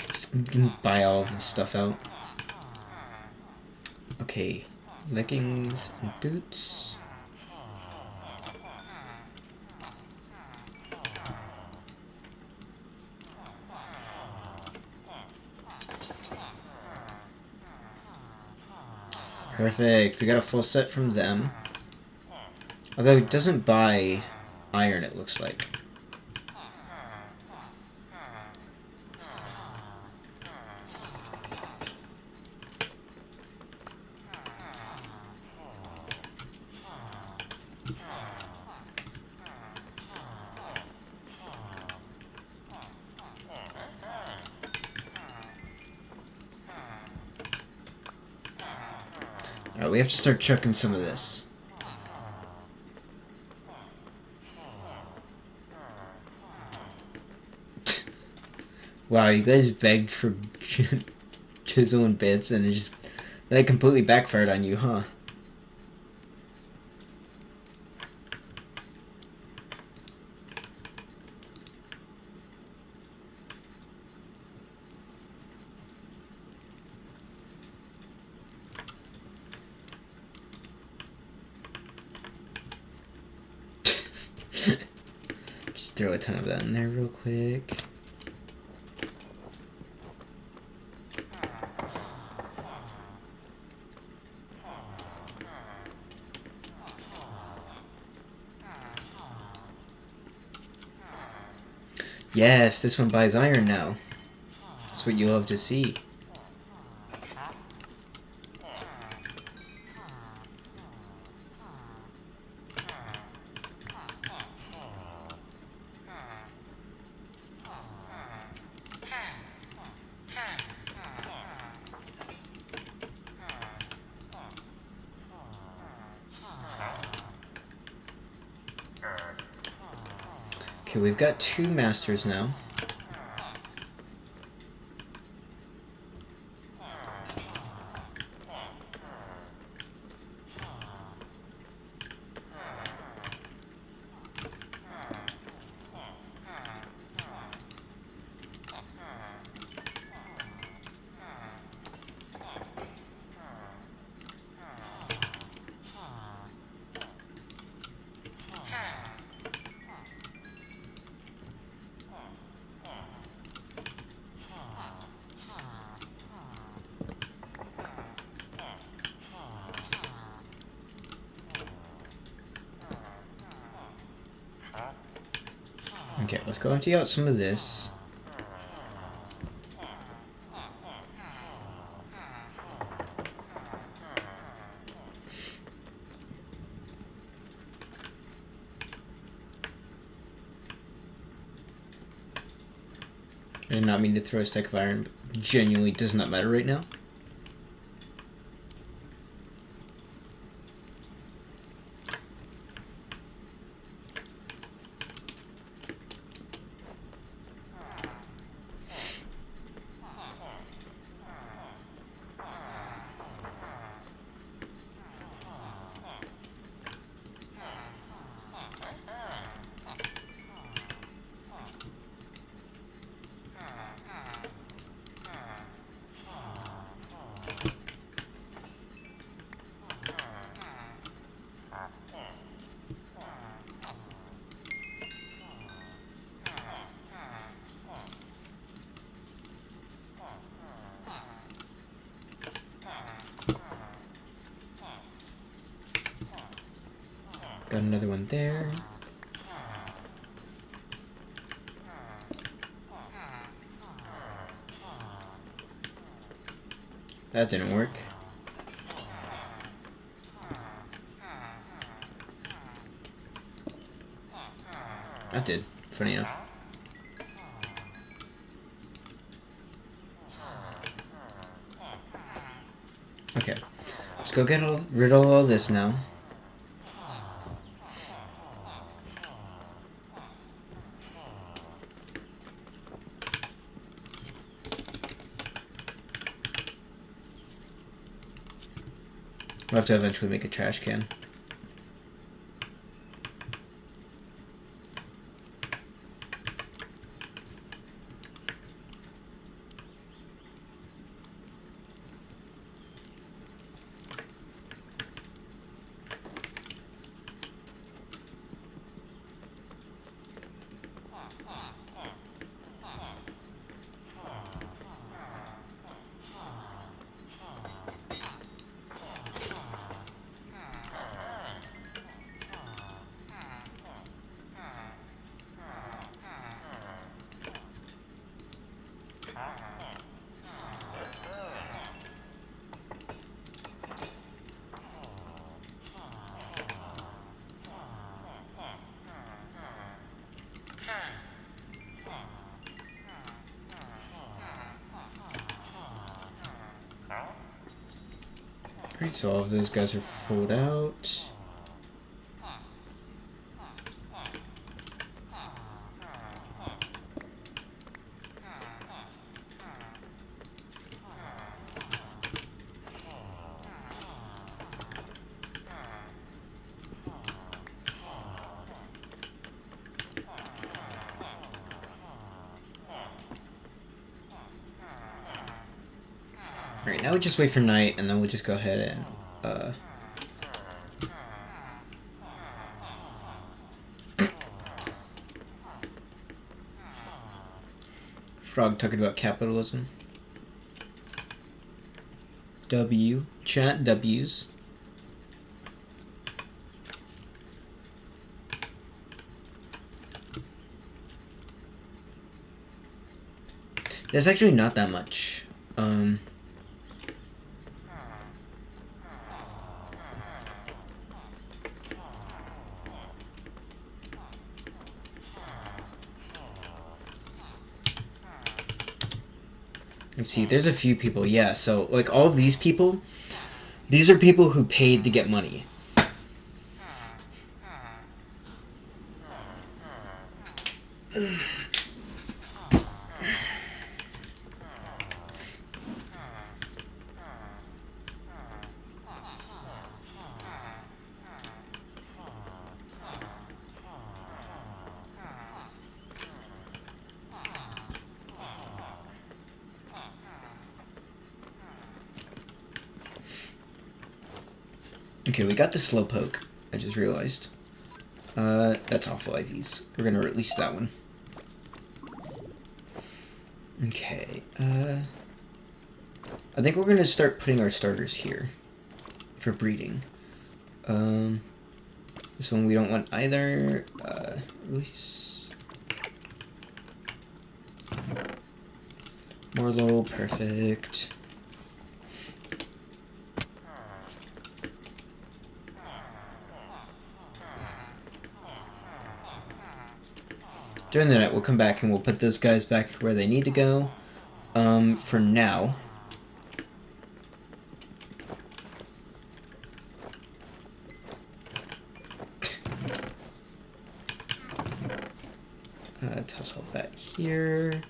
Just gonna buy all of this stuff out. Okay, leggings and boots. Perfect. We got a full set from them. Although it doesn't buy iron, it looks like. Alright, we have to start chucking some of this. Wow, you guys begged for chisel and bits, and that completely backfired on you, huh? Just throw a ton of that in there real quick. Yes, this one buys iron now. That's what you love to see. Okay, we've got 2 masters now. Okay, let's go empty out some of this. I did not mean to throw a stack of iron, but genuinely does not matter right now. Got another one there. That didn't work. That did, funny enough. Okay, let's go get rid of all this now. We'll have to eventually make a trash can. Alright, so all of those guys are full out. Alright, now we just wait for night, and then we'll just go ahead and, Frog talking about capitalism. W. Chat W's. There's actually not that much. Let's see, there's a few people, yeah, so, like, all of these people, these are people who paid to get money. Okay, we got the Slowpoke, I just realized. That's awful IVs. We're gonna release that one. Okay, I think we're gonna start putting our starters here for breeding. This one we don't want either. Release. Morlo, perfect. During the night, we'll come back and we'll put those guys back where they need to go. For now. Toss all that here.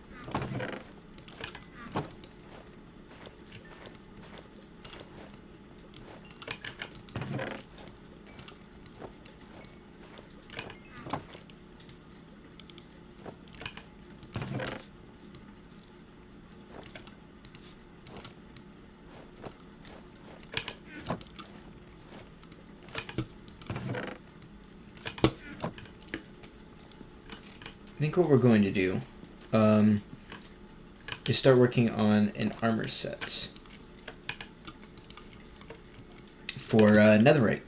I think what we're going to do is start working on an armor set for netherite.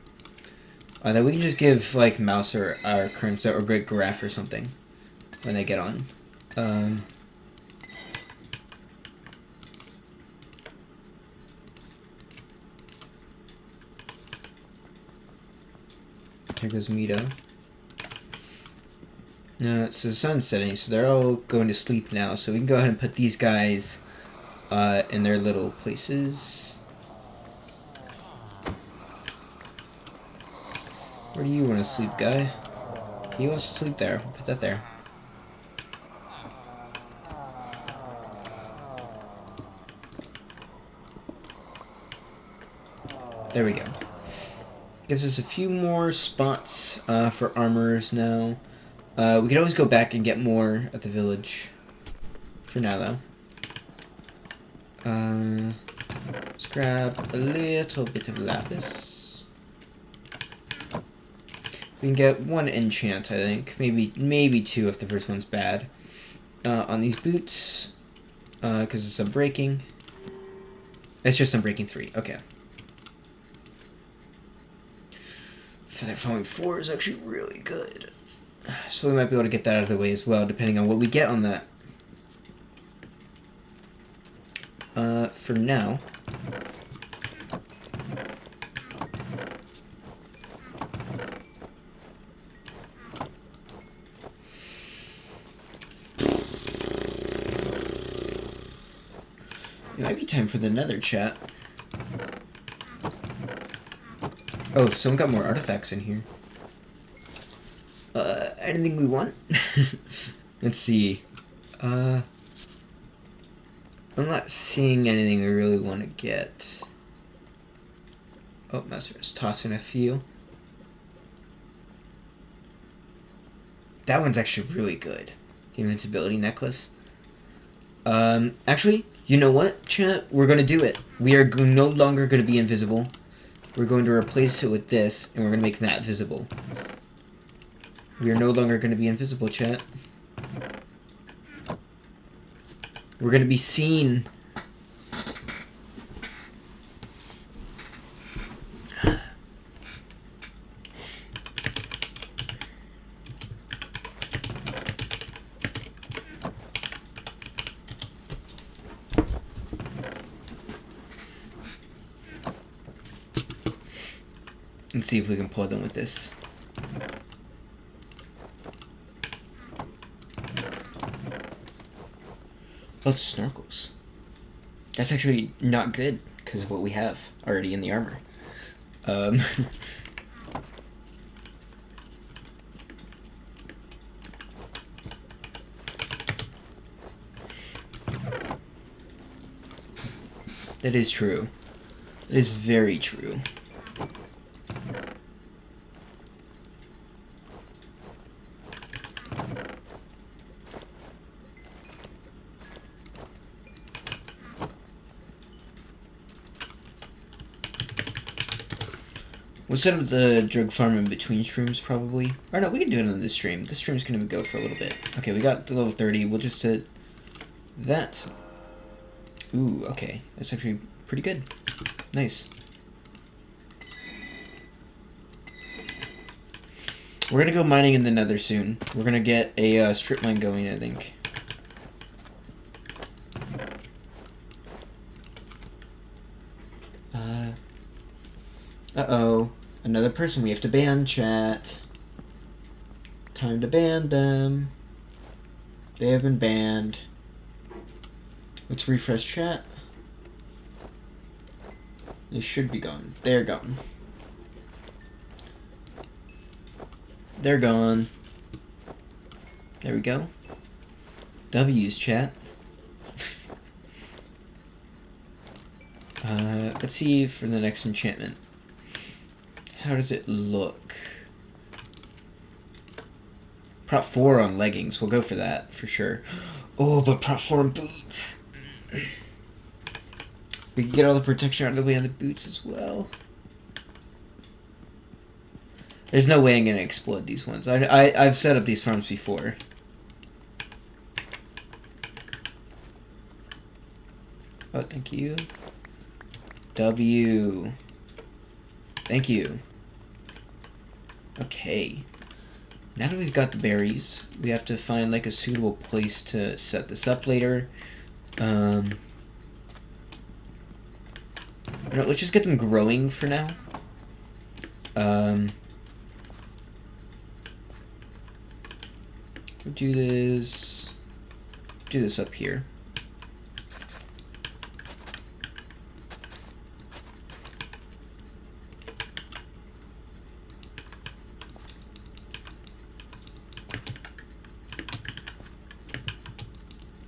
That we can just give like Mouse or our current set or Great Giraffe or something when they get on. Here goes Mito. So the sun's setting, so they're all going to sleep now. So we can go ahead and put these guys in their little places. Where do you want to sleep, guy? He wants to sleep there. We'll put that there. There we go. Gives us a few more spots for armors now. We could always go back and get more at the village. For now, though. Let's grab a little bit of lapis. We can get one enchant, I think. Maybe two if the first one's bad. On these boots. Because it's unbreaking. It's just unbreaking 3. Okay. Feather Falling 4 is actually really good. So we might be able to get that out of the way as well, depending on what we get on that. For now. It might be time for the nether chat. Oh, someone got more artifacts in here. Anything we want? Let's see. I'm not seeing anything I really want to get. Oh, Master's tossing a few. That one's actually really good. The invincibility necklace. Actually, you know what, chat? We're gonna do it. We are no longer gonna be invisible. We're going to replace it with this, and we're gonna make that visible. We are no longer gonna be invisible, chat. We're gonna be seen. Let's see if we can pull them with this. Oh, the snorkels. That's actually not good, because of what we have already in the armor. That is true. That is very true. We'll set up the drug farm in between streams, probably. Or no, we can do it on this stream. This stream's gonna go for a little bit. Okay, we got the level 30. We'll just hit that. Ooh, okay. That's actually pretty good. Nice. We're gonna go mining in the nether soon. We're gonna get a strip mine going, I think. Uh-oh. Another person we have to ban, chat. Time to ban them. They have been banned. Let's refresh chat. They should be gone. They're gone. They're gone. There we go. W's, chat. Let's see for the next enchantment. How does it look? Prop 4 on leggings. We'll go for that, for sure. Oh, but Prop 4 on boots. We can get all the protection out of the way on the boots as well. There's no way I'm going to explode these ones. I've set up these farms before. Oh, thank you. W. Thank you. Okay. Now that we've got the berries, we have to find like a suitable place to set this up later. You know, let's just get them growing for now. We'll do this up here.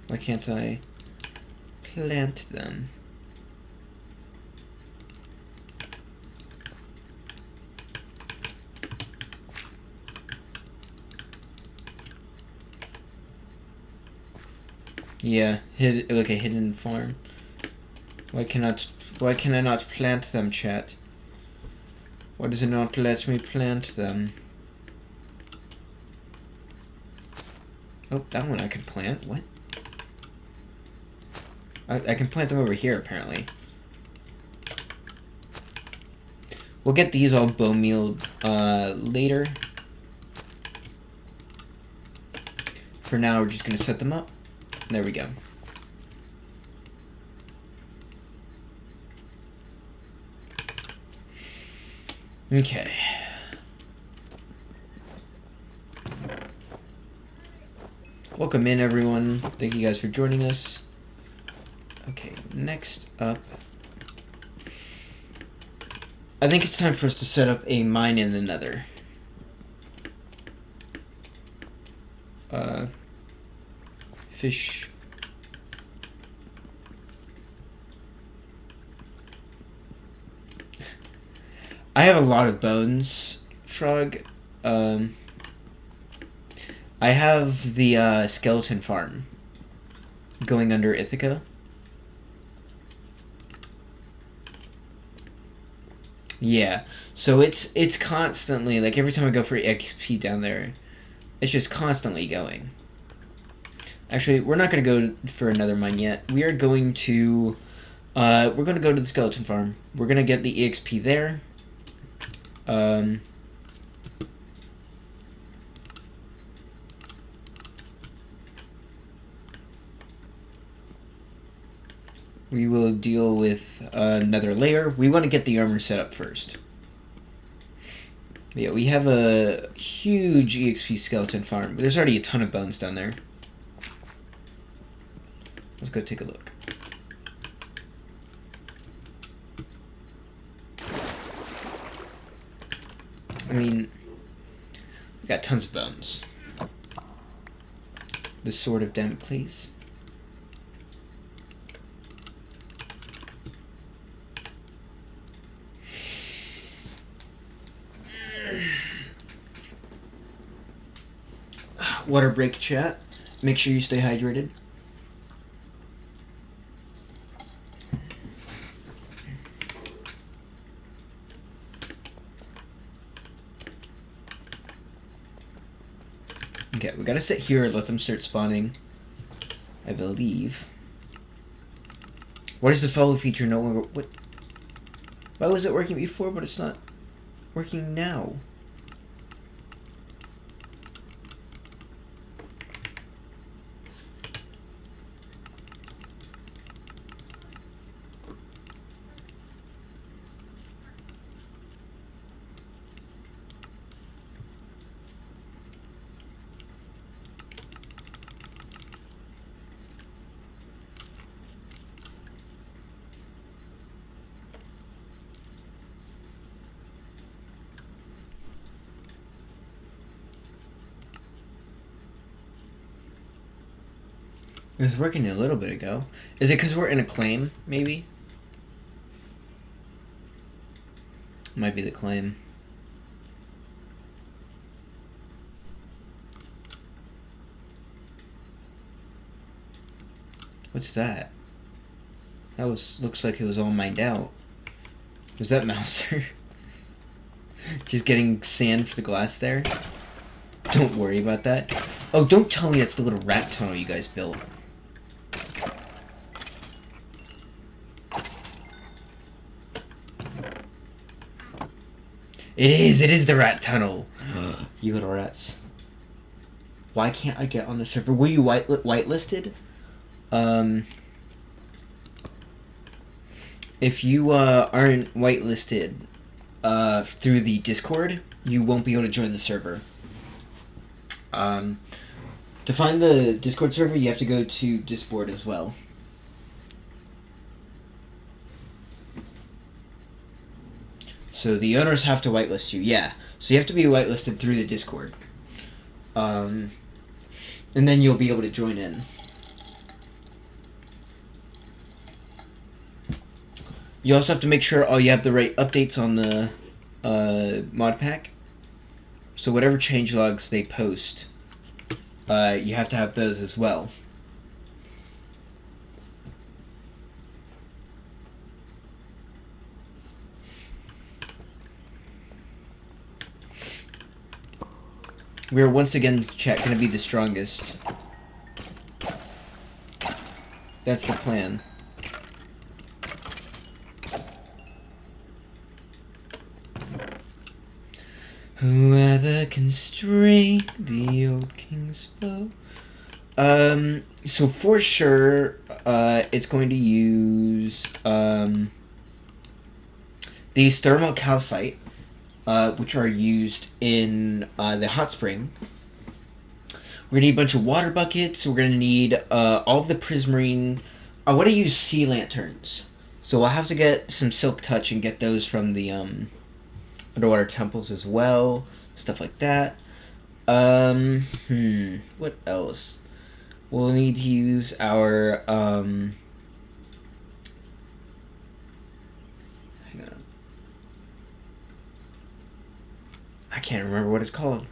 Why can't I plant them? Yeah, okay, hidden farm. Why can I not plant them, chat? Why does it not let me plant them? Oh, that one I can plant. What? I can plant them over here, apparently. We'll get these all bone mealed later. For now, we're just going to set them up. There we go. Okay. Welcome in, everyone. Thank you guys for joining us. Okay, next up. I think it's time for us to set up a mine in the nether. Fish. I have a lot of bones, Frog. I have the skeleton farm going under Ithaca. Yeah, so it's constantly, like, every time I go for XP down there, it's just constantly going. Actually, we're not going to go for another mine yet. We are going to, we're going to go to the skeleton farm. We're going to get the EXP there. We will deal with another layer. We want to get the armor set up first. Yeah, we have a huge EXP skeleton farm, but there's already a ton of bones down there. Let's go take a look. I mean, we got tons of bones. The Sword of Damocles. Water break, chat. Make sure you stay hydrated. Okay, we gotta sit here and let them start spawning, I believe. What is the follow feature no longer... What? Why was it working before, but it's not working now? It was working a little bit ago. Is it because we're in a claim, maybe? Might be the claim. What's that? That looks like it was all mined out. Was that Mouser? Just getting sand for the glass there? Don't worry about that. Oh, don't tell me that's the little rat tunnel you guys built. It is the rat tunnel. You little rats. Why can't I get on the server? Were you whitelisted? If you aren't whitelisted through the Discord, you won't be able to join the server. To find the Discord server, you have to go to Discord as well. So the owners have to whitelist you, yeah. So you have to be whitelisted through the Discord. And then you'll be able to join in. You also have to make sure you have the right updates on the mod pack. So whatever changelogs they post, you have to have those as well. We are once again, chat, going to be the strongest. That's the plan. Whoever can string the old king's bow. So for sure, it's going to use these thermal calcite, which are used in the hot spring. We're gonna need a bunch of water buckets. We're gonna need all of the prismarine. I want to use sea lanterns. So we'll have to get some silk touch and get those from the underwater temples as well. Stuff like that. What else? We'll need to use our hang on. I can't remember what it's called.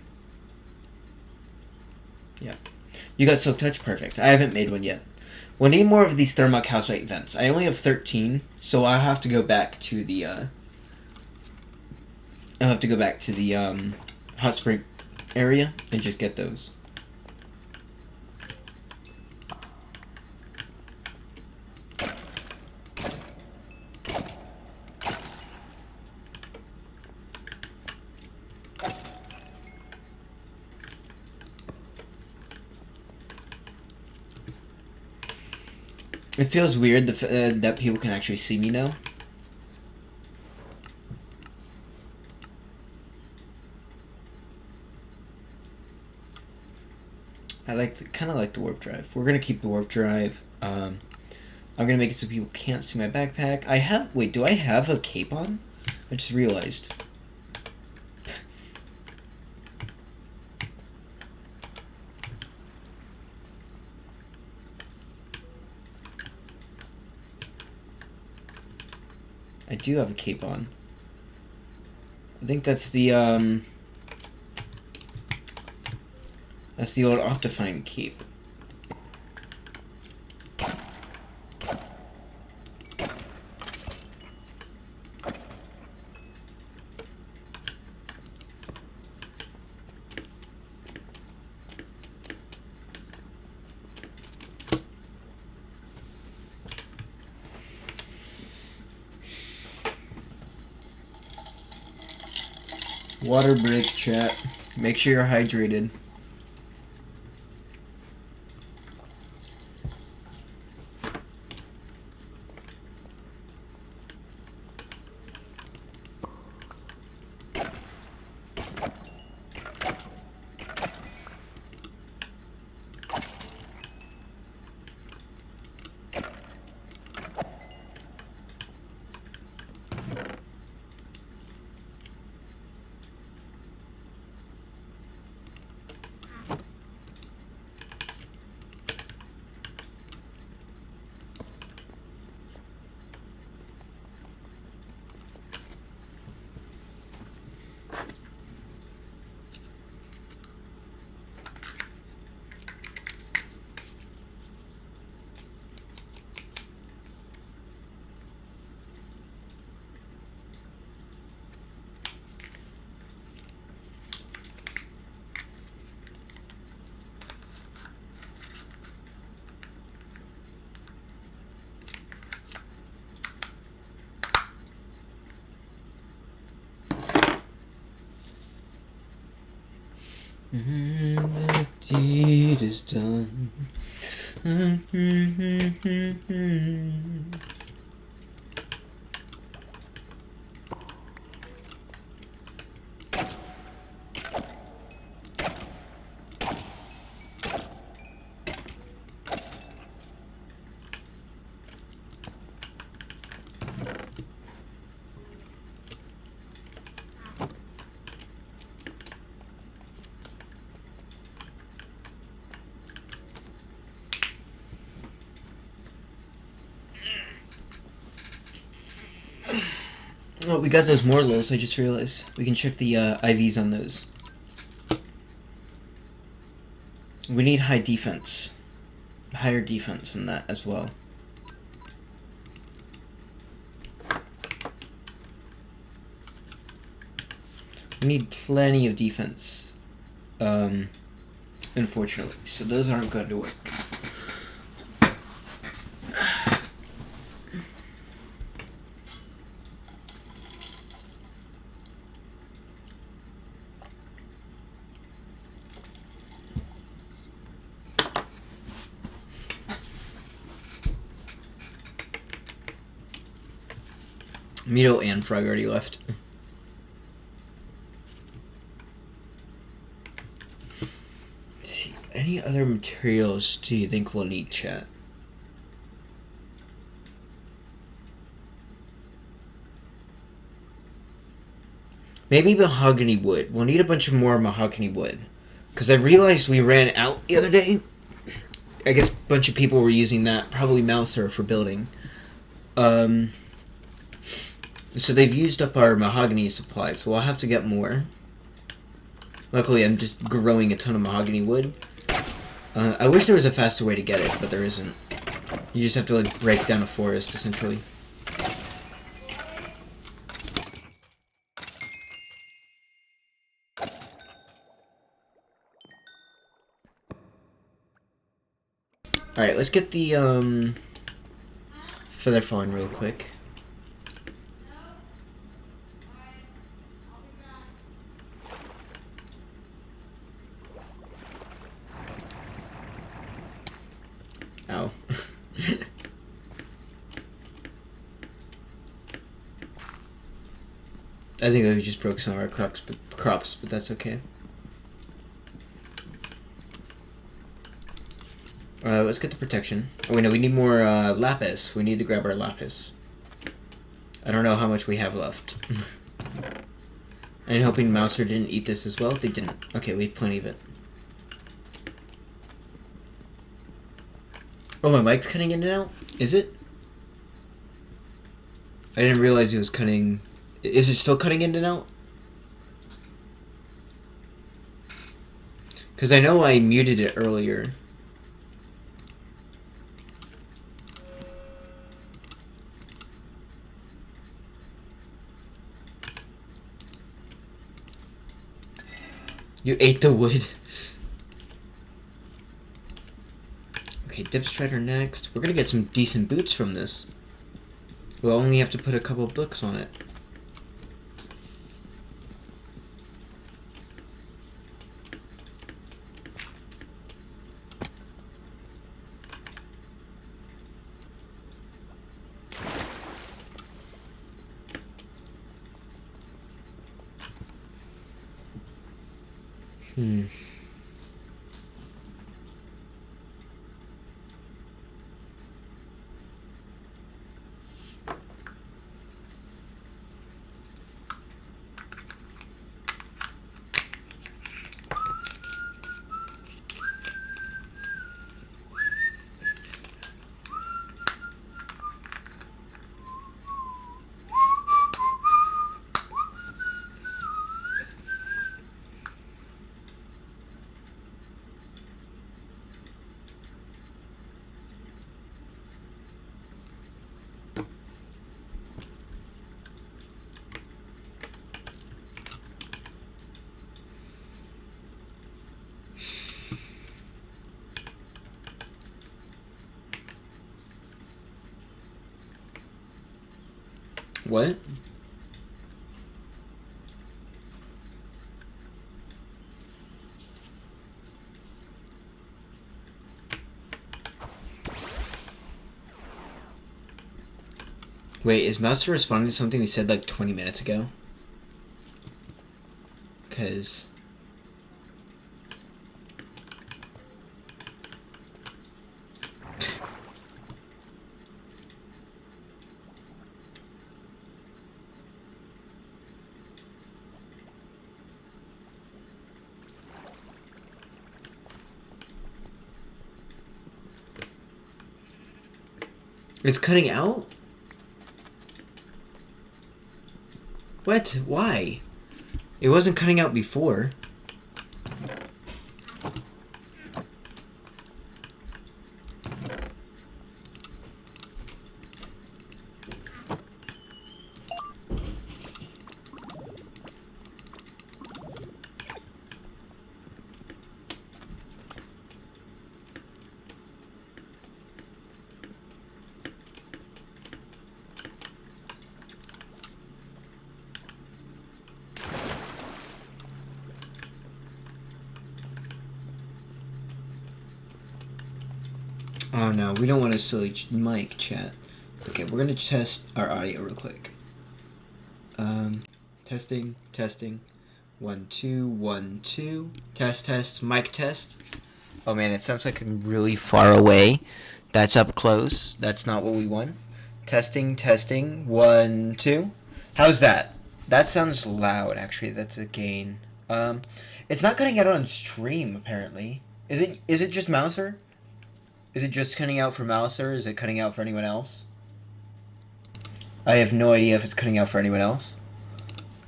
Yeah. You got silk touch? Perfect. I haven't made one yet. We'll need more of these thermal calcite vents. I only have 13, so I'll have to go back to the hot spring area and just get those. It feels weird that people can actually see me now. I kind of like the warp drive. We're gonna keep the warp drive. I'm gonna make it so people can't see my backpack. Wait, do I have a cape on? I just realized. I do have a cape on. I think that's the old Optifine cape. Water break, chat. Make sure you're hydrated. The deed is done. Oh, we got those Mortals, I just realized. We can check the IVs on those. We need high defense. Higher defense than that as well. We need plenty of defense. Unfortunately. So those aren't going to work. Mito and Frog already left. Let's see, any other materials do you think we'll need, chat? Maybe mahogany wood. We'll need a bunch of more mahogany wood. Because I realized we ran out the other day. I guess a bunch of people were using that. Probably Mouser for building. So they've used up our mahogany supply. So I'll have to get more. Luckily, I'm just growing a ton of mahogany wood. I wish there was a faster way to get it, but there isn't. You just have to like break down a forest, essentially. Alright, let's get the feather falling real quick. Ow. I think we just broke some of our crops, but that's okay. Let's get the protection. Oh wait, no, we need more lapis. We need to grab our lapis. I don't know how much we have left. I'm hoping Mouser didn't eat this as well. They didn't. Okay, we have plenty of it. Oh, my mic's cutting in and out? Is it? I didn't realize it was cutting... Is it still cutting in and out? Because I know I muted it earlier. You ate the wood. Okay, Dip Strider next. We're gonna get some decent boots from this. We'll only have to put a couple books on it. What? Wait, is Mouser responding to something we said like 20 minutes ago? Because... It's cutting out? What? Why? It wasn't cutting out before. Oh no, we don't want a silly mic chat. Okay, we're gonna test our audio real quick. Testing, testing. 1, 2, 1, 2. Test, test, mic test. Oh man, it sounds like I'm really far away. That's up close. That's not what we want. Testing, testing. 1, 2. How's that? That sounds loud, actually. That's a gain. It's not cutting out on stream, apparently. Is it just Mouser? Is it just cutting out for Mouser? Is it cutting out for anyone else? I have no idea if it's cutting out for anyone else.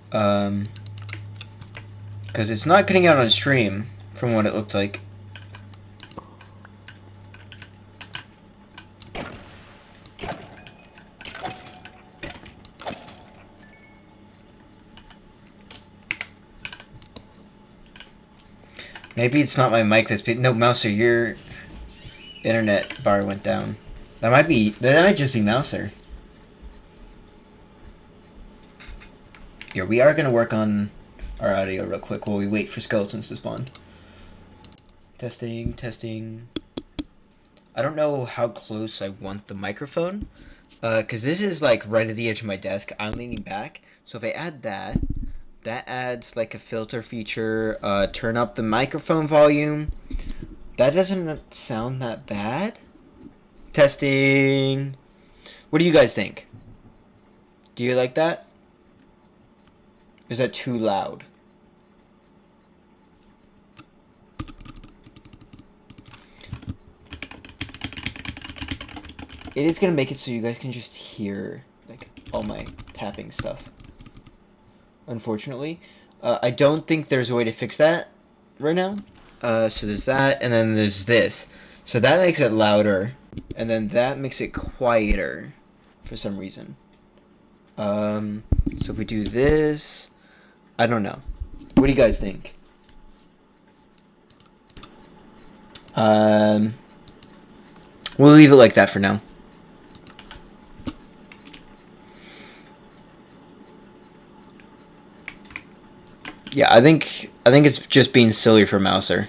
Because it's not cutting out on stream, from what it looked like. Maybe it's not my mic that's... No, Mouser, your internet bar went down. That might just be Mouser. Here, we are going to work on our audio real quick while we wait for skeletons to spawn. Testing, testing. I don't know how close I want the microphone, because this is like right at the edge of my desk. I'm leaning back, so if I add that, that adds like a filter feature, turn up the microphone volume. That doesn't sound that bad. Testing. What do you guys think? Do you like that? Is that too loud? It is gonna make it so you guys can just hear like all my tapping stuff. Unfortunately, I don't think there's a way to fix that right now. So there's that, and then there's this. So that makes it louder, and then that makes it quieter for some reason. So if we do this, I don't know. What do you guys think? We'll leave it like that for now. Yeah, I think it's just being silly for Mouser.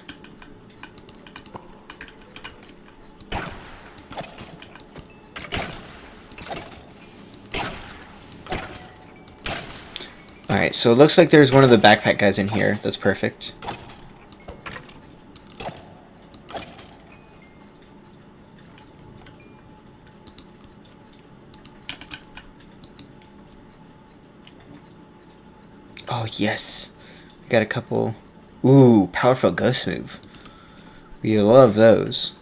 Alright, so it looks like there's one of the backpack guys in here. That's perfect. Oh, yes. We got a couple... Ooh, powerful ghost move. We love those.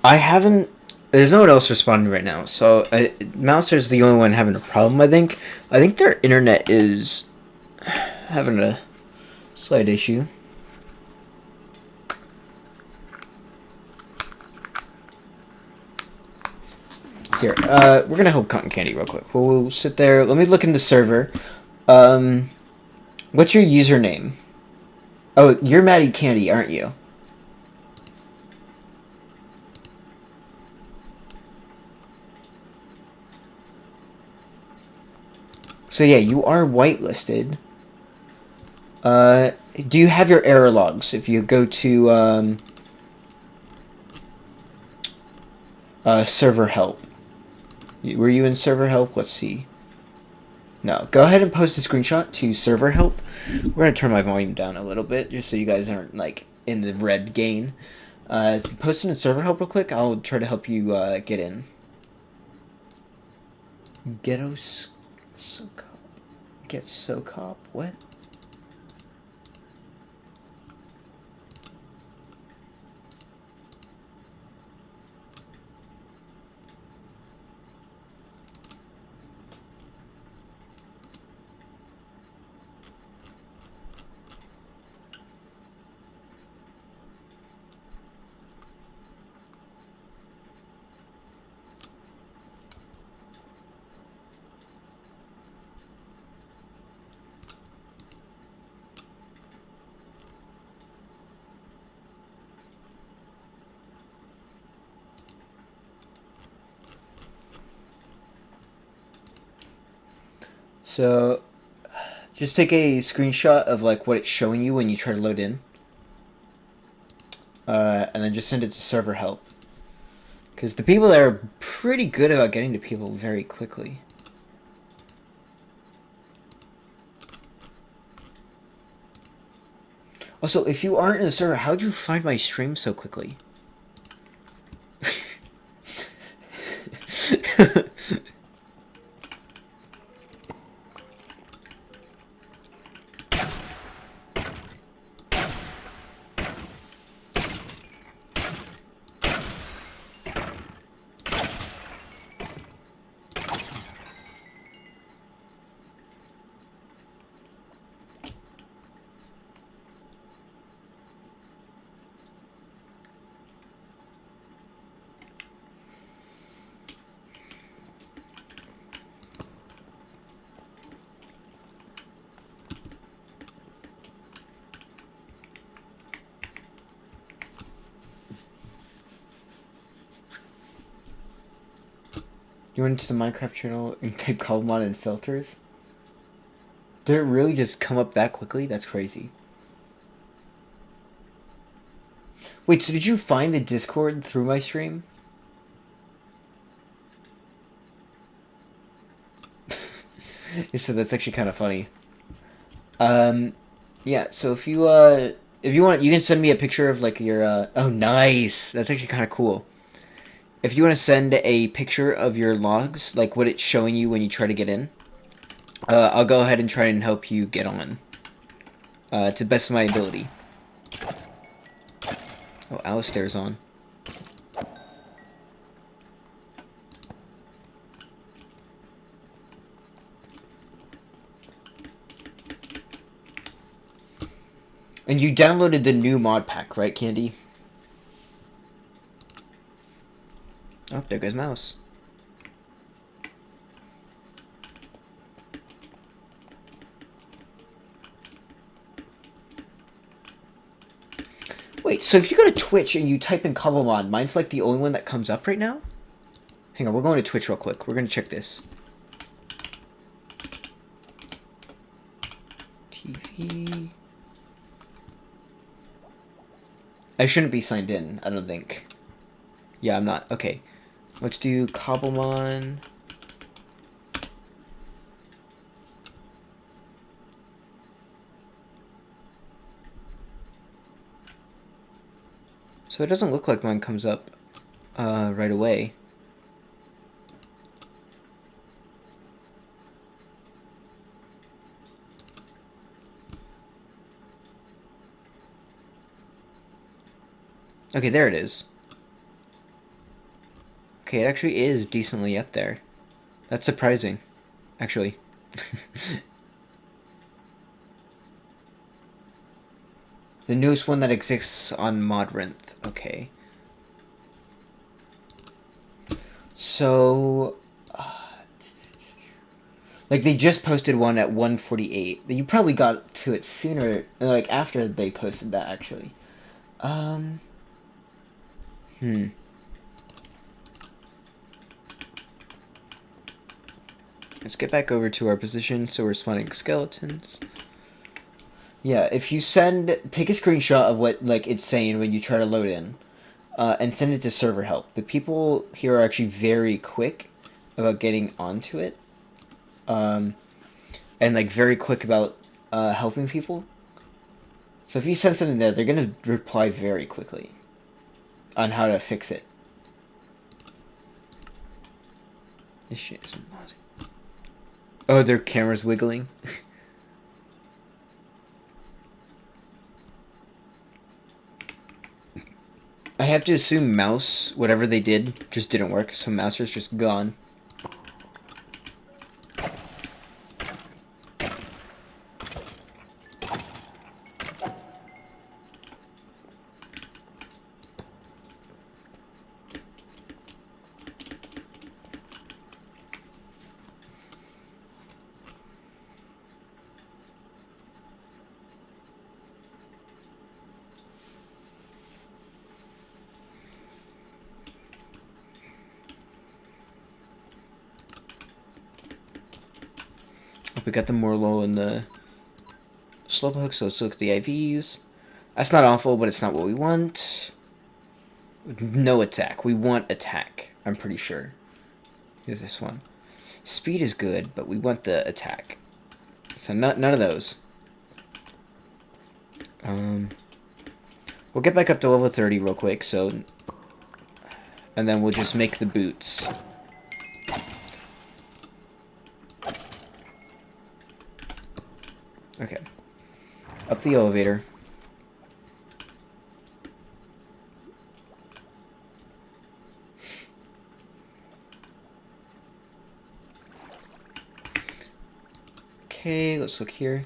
I haven't... There's no one else responding right now, so Mouser's the only one having a problem, I think. I think their internet is having a slight issue. Here, we're gonna help Cotton Candy real quick. We'll sit there. Let me look in the server. What's your username? Oh, you're Maddie Candy, aren't you? So yeah, you are whitelisted. Do you have your error logs? If you go to server help. Were you in server help? Let's see. No. Go ahead and post a screenshot to server help. We're gonna turn my volume down a little bit just so you guys aren't like in the red gain. Post it in server help real quick. I'll try to help you get in. Ghetto SoCop. Get SoCop? What? So just take a screenshot of like what it's showing you when you try to load in. And then just send it to server help. Because the people there are pretty good about getting to people very quickly. Also, if you aren't in the server, how'd you find my stream so quickly? You went into the Minecraft channel and type Cobblemon and filters? Did it really just come up that quickly? That's crazy. Wait, so did you find the Discord through my stream? If so, that's actually kind of funny. Yeah, so if you want, you can send me a picture of like your, oh nice! That's actually kind of cool. If you want to send a picture of your logs, like what it's showing you when you try to get in, I'll go ahead and try and help you get on. To the best of my ability. Oh, Alistair's on. And you downloaded the new mod pack, right, Candy? Oh, there goes Mouse. Wait, so if you go to Twitch and you type in Cobblemon, mine's like the only one that comes up right now? Hang on, we're going to Twitch real quick. We're going to check this. TV... I shouldn't be signed in, I don't think. Yeah, I'm not. Okay. Let's do Cobblemon. So it doesn't look like mine comes up right away. Okay, there it is. Okay, it actually is decently up there. That's surprising, actually. The newest one that exists on Modrinth. Okay. So... like, they just posted one at 1:48. You probably got to it sooner, like, after they posted that, actually. Let's get back over to our position, so we're spawning skeletons. Yeah, if you take a screenshot of what, like, it's saying when you try to load in, and send it to server help. The people here are actually very quick about getting onto it. And, like, very quick about, helping people. So if you send something there, they're gonna reply very quickly on how to fix it. This shit is nauseous. Oh, their camera's wiggling. I have to assume mouse, whatever they did, just didn't work, so mouse is just gone. We got the Morlo and the Slowpoke, so let's look at the IVs. That's not awful, but it's not what we want. No attack. We want attack, I'm pretty sure. Here's this one. Speed is good, but we want the attack. So none of those. We'll get back up to level 30 real quick, so... And then we'll just make the boots. Okay. Up the elevator. Okay, let's look here.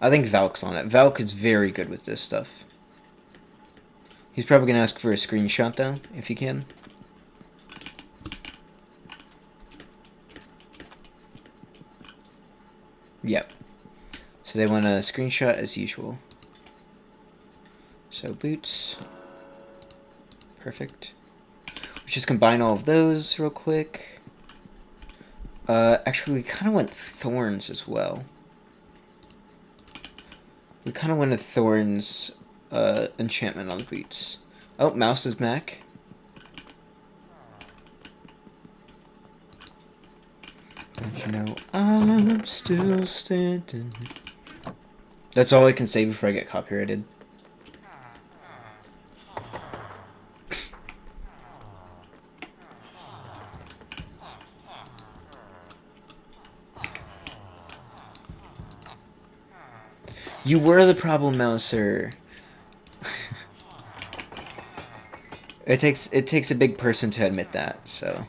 I think Valk's on it. Valk is very good with this stuff. He's probably going to ask for a screenshot, though, if he can. Yep. So they want a screenshot as usual. So boots. Perfect. Let's just combine all of those real quick. Actually, we kind of want thorns as well. We kind of want a thorns enchantment on the boots. Oh, Mouse is back. Don't you know I'm still standing? That's all I can say before I get copyrighted. You were the problem, Mouser. It takes a big person to admit that, so.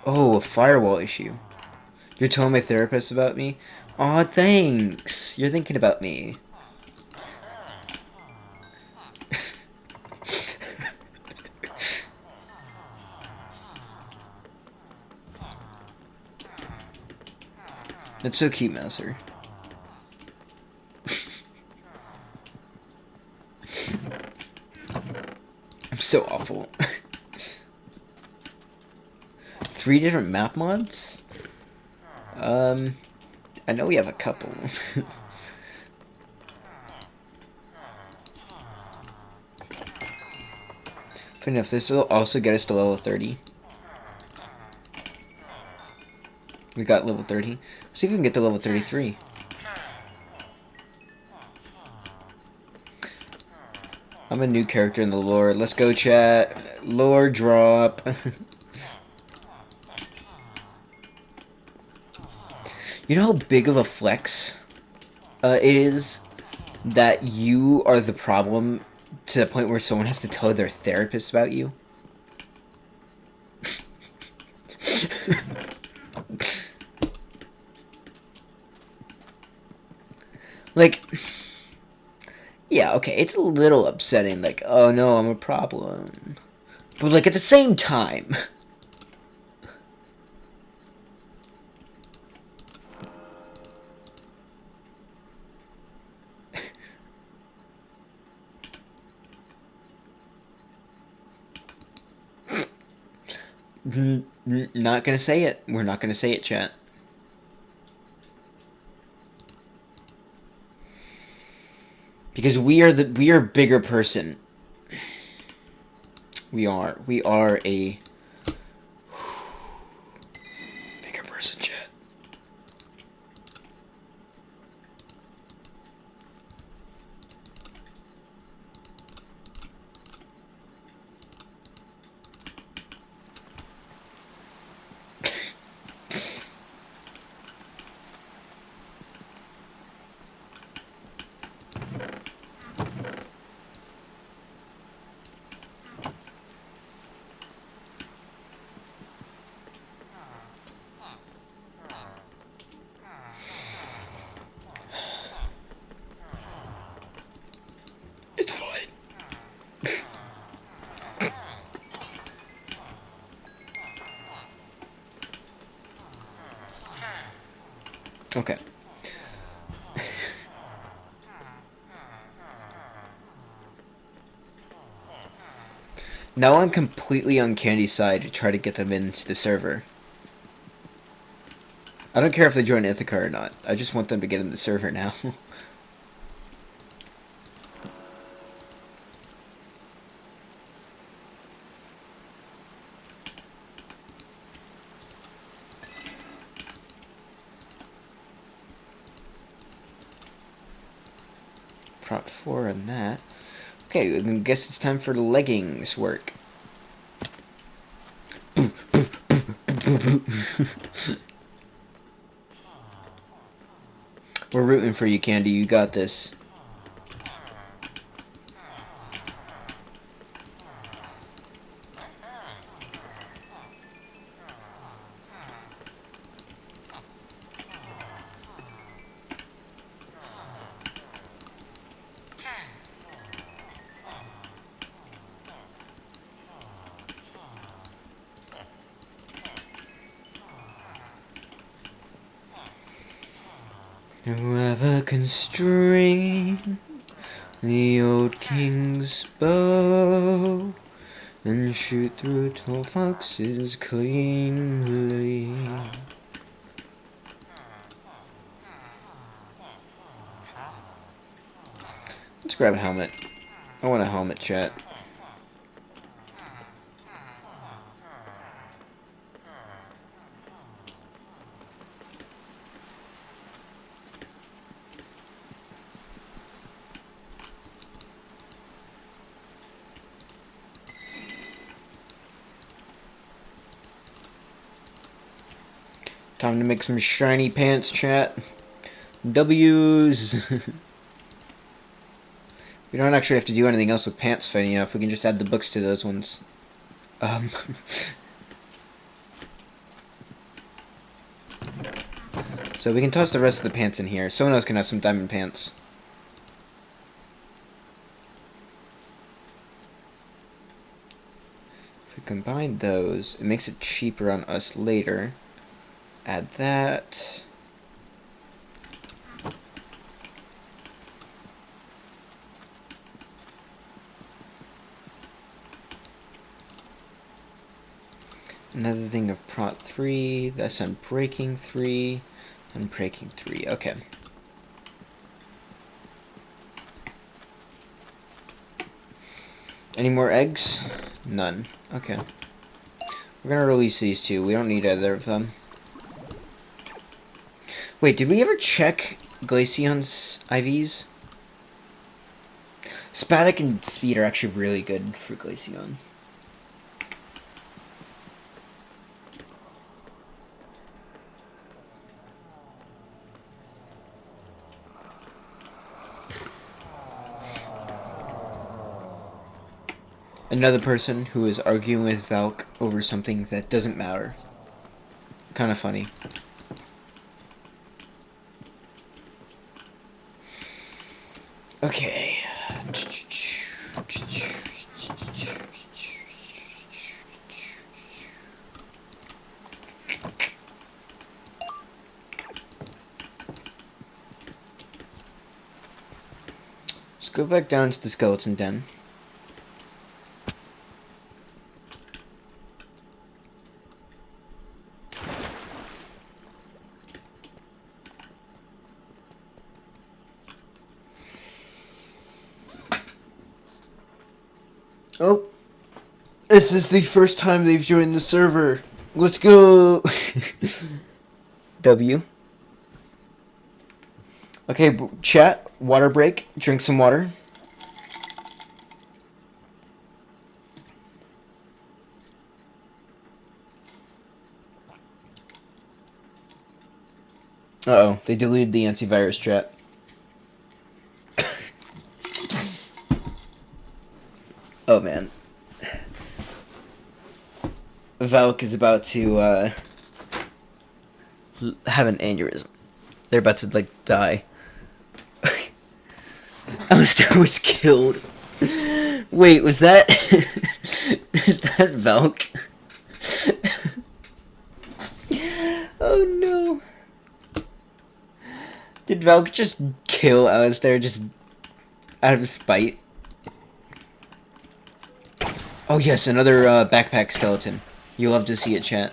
Oh, a firewall issue. You're telling my therapist about me? Aw, thanks. You're thinking about me. That's so cute, Mouser. I'm so awful. 3 different map mods? I know we have a couple. Funny enough, this will also get us to level 30. We got level 30. Let's see if we can get to level 33. I'm a new character in the lore. Let's go, chat. Lore drop. You know how big of a flex it is that you are the problem to the point where someone has to tell their therapist about you? Like, yeah, okay, it's a little upsetting, like, oh no, I'm a problem. But, like, at the same time... Not gonna say it. We're not gonna say it, chat. Because we are a bigger person. We are a bigger person, chat. Now I'm completely on Candy's side to try to get them into the server. I don't care if they join Ithaca or not. I just want them to get in the server now. Prop 4 on that. Okay, I guess it's time for the leggings work. We're rooting for you, Candy. You got this. Whoever can string the old king's bow and shoot through tall foxes cleanly. Let's grab a helmet. I want a helmet, chat. Time to make some shiny pants, chat. W's. We don't actually have to do anything else with pants funny enough. We can just add the books to those ones. So we can toss the rest of the pants in here. Someone else can have some diamond pants. If we combine those, it makes it cheaper on us later. Add that. Another thing of prot 3. That's unbreaking 3. Unbreaking 3. Okay. Any more eggs? None. Okay. We're gonna release these two. We don't need either of them. Wait, did we ever check Glaceon's IVs? Spatic and Speed are actually really good for Glaceon. Another person who is arguing with Valk over something that doesn't matter. Kind of funny. Okay. Let's go back down to the skeleton den. Oh, this is the first time they've joined the server. Let's go. W. Okay, chat, water break, drink some water. Uh-oh, they deleted the antivirus, chat. Oh, man. Valk is about to, have an aneurysm. They're about to, like, die. Alistair was killed. Wait, was that... is that Valk? Oh, no. Did Valk just kill Alistair just out of spite? Oh yes, another backpack skeleton. You'll love to see it, chat.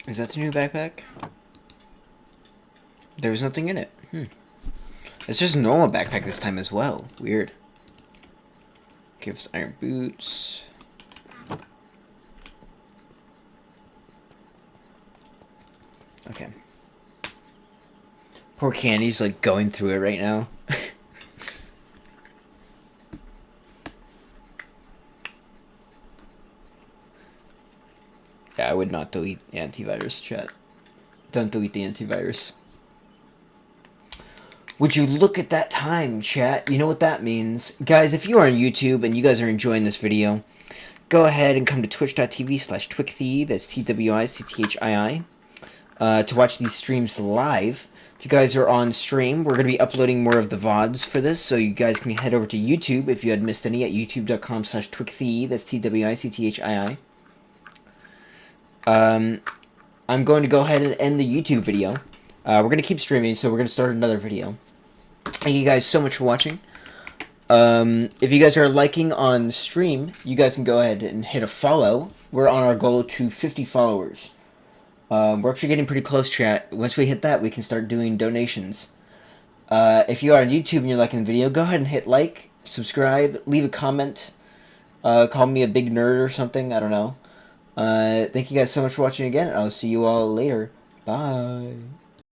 Is that the new backpack? There was nothing in it. It's just a normal backpack this time as well. Weird. Give us iron boots. Okay. Poor Candy's like going through it right now. Yeah, I would not delete the antivirus, chat. Don't delete the antivirus. Would you look at that time, chat? You know what that means. Guys, if you are on YouTube and you guys are enjoying this video, go ahead and come to twitch.tv/twicthii, that's TWICTHII, to watch these streams live. If you guys are on stream, we're going to be uploading more of the VODs for this, so you guys can head over to YouTube if you had missed any at youtube.com/twicthii, that's TWICTHII. I'm going to go ahead and end the YouTube video. We're going to keep streaming, so we're going to start another video. Thank you guys so much for watching. If you guys are liking on stream, you guys can go ahead and hit a follow. We're on our goal to 50 followers. We're actually getting pretty close, chat. Once we hit that, we can start doing donations. If you are on YouTube and you're liking the video, go ahead and hit like, subscribe, leave a comment. Call me a big nerd or something, I don't know. Thank you guys so much for watching again, and I'll see you all later. Bye.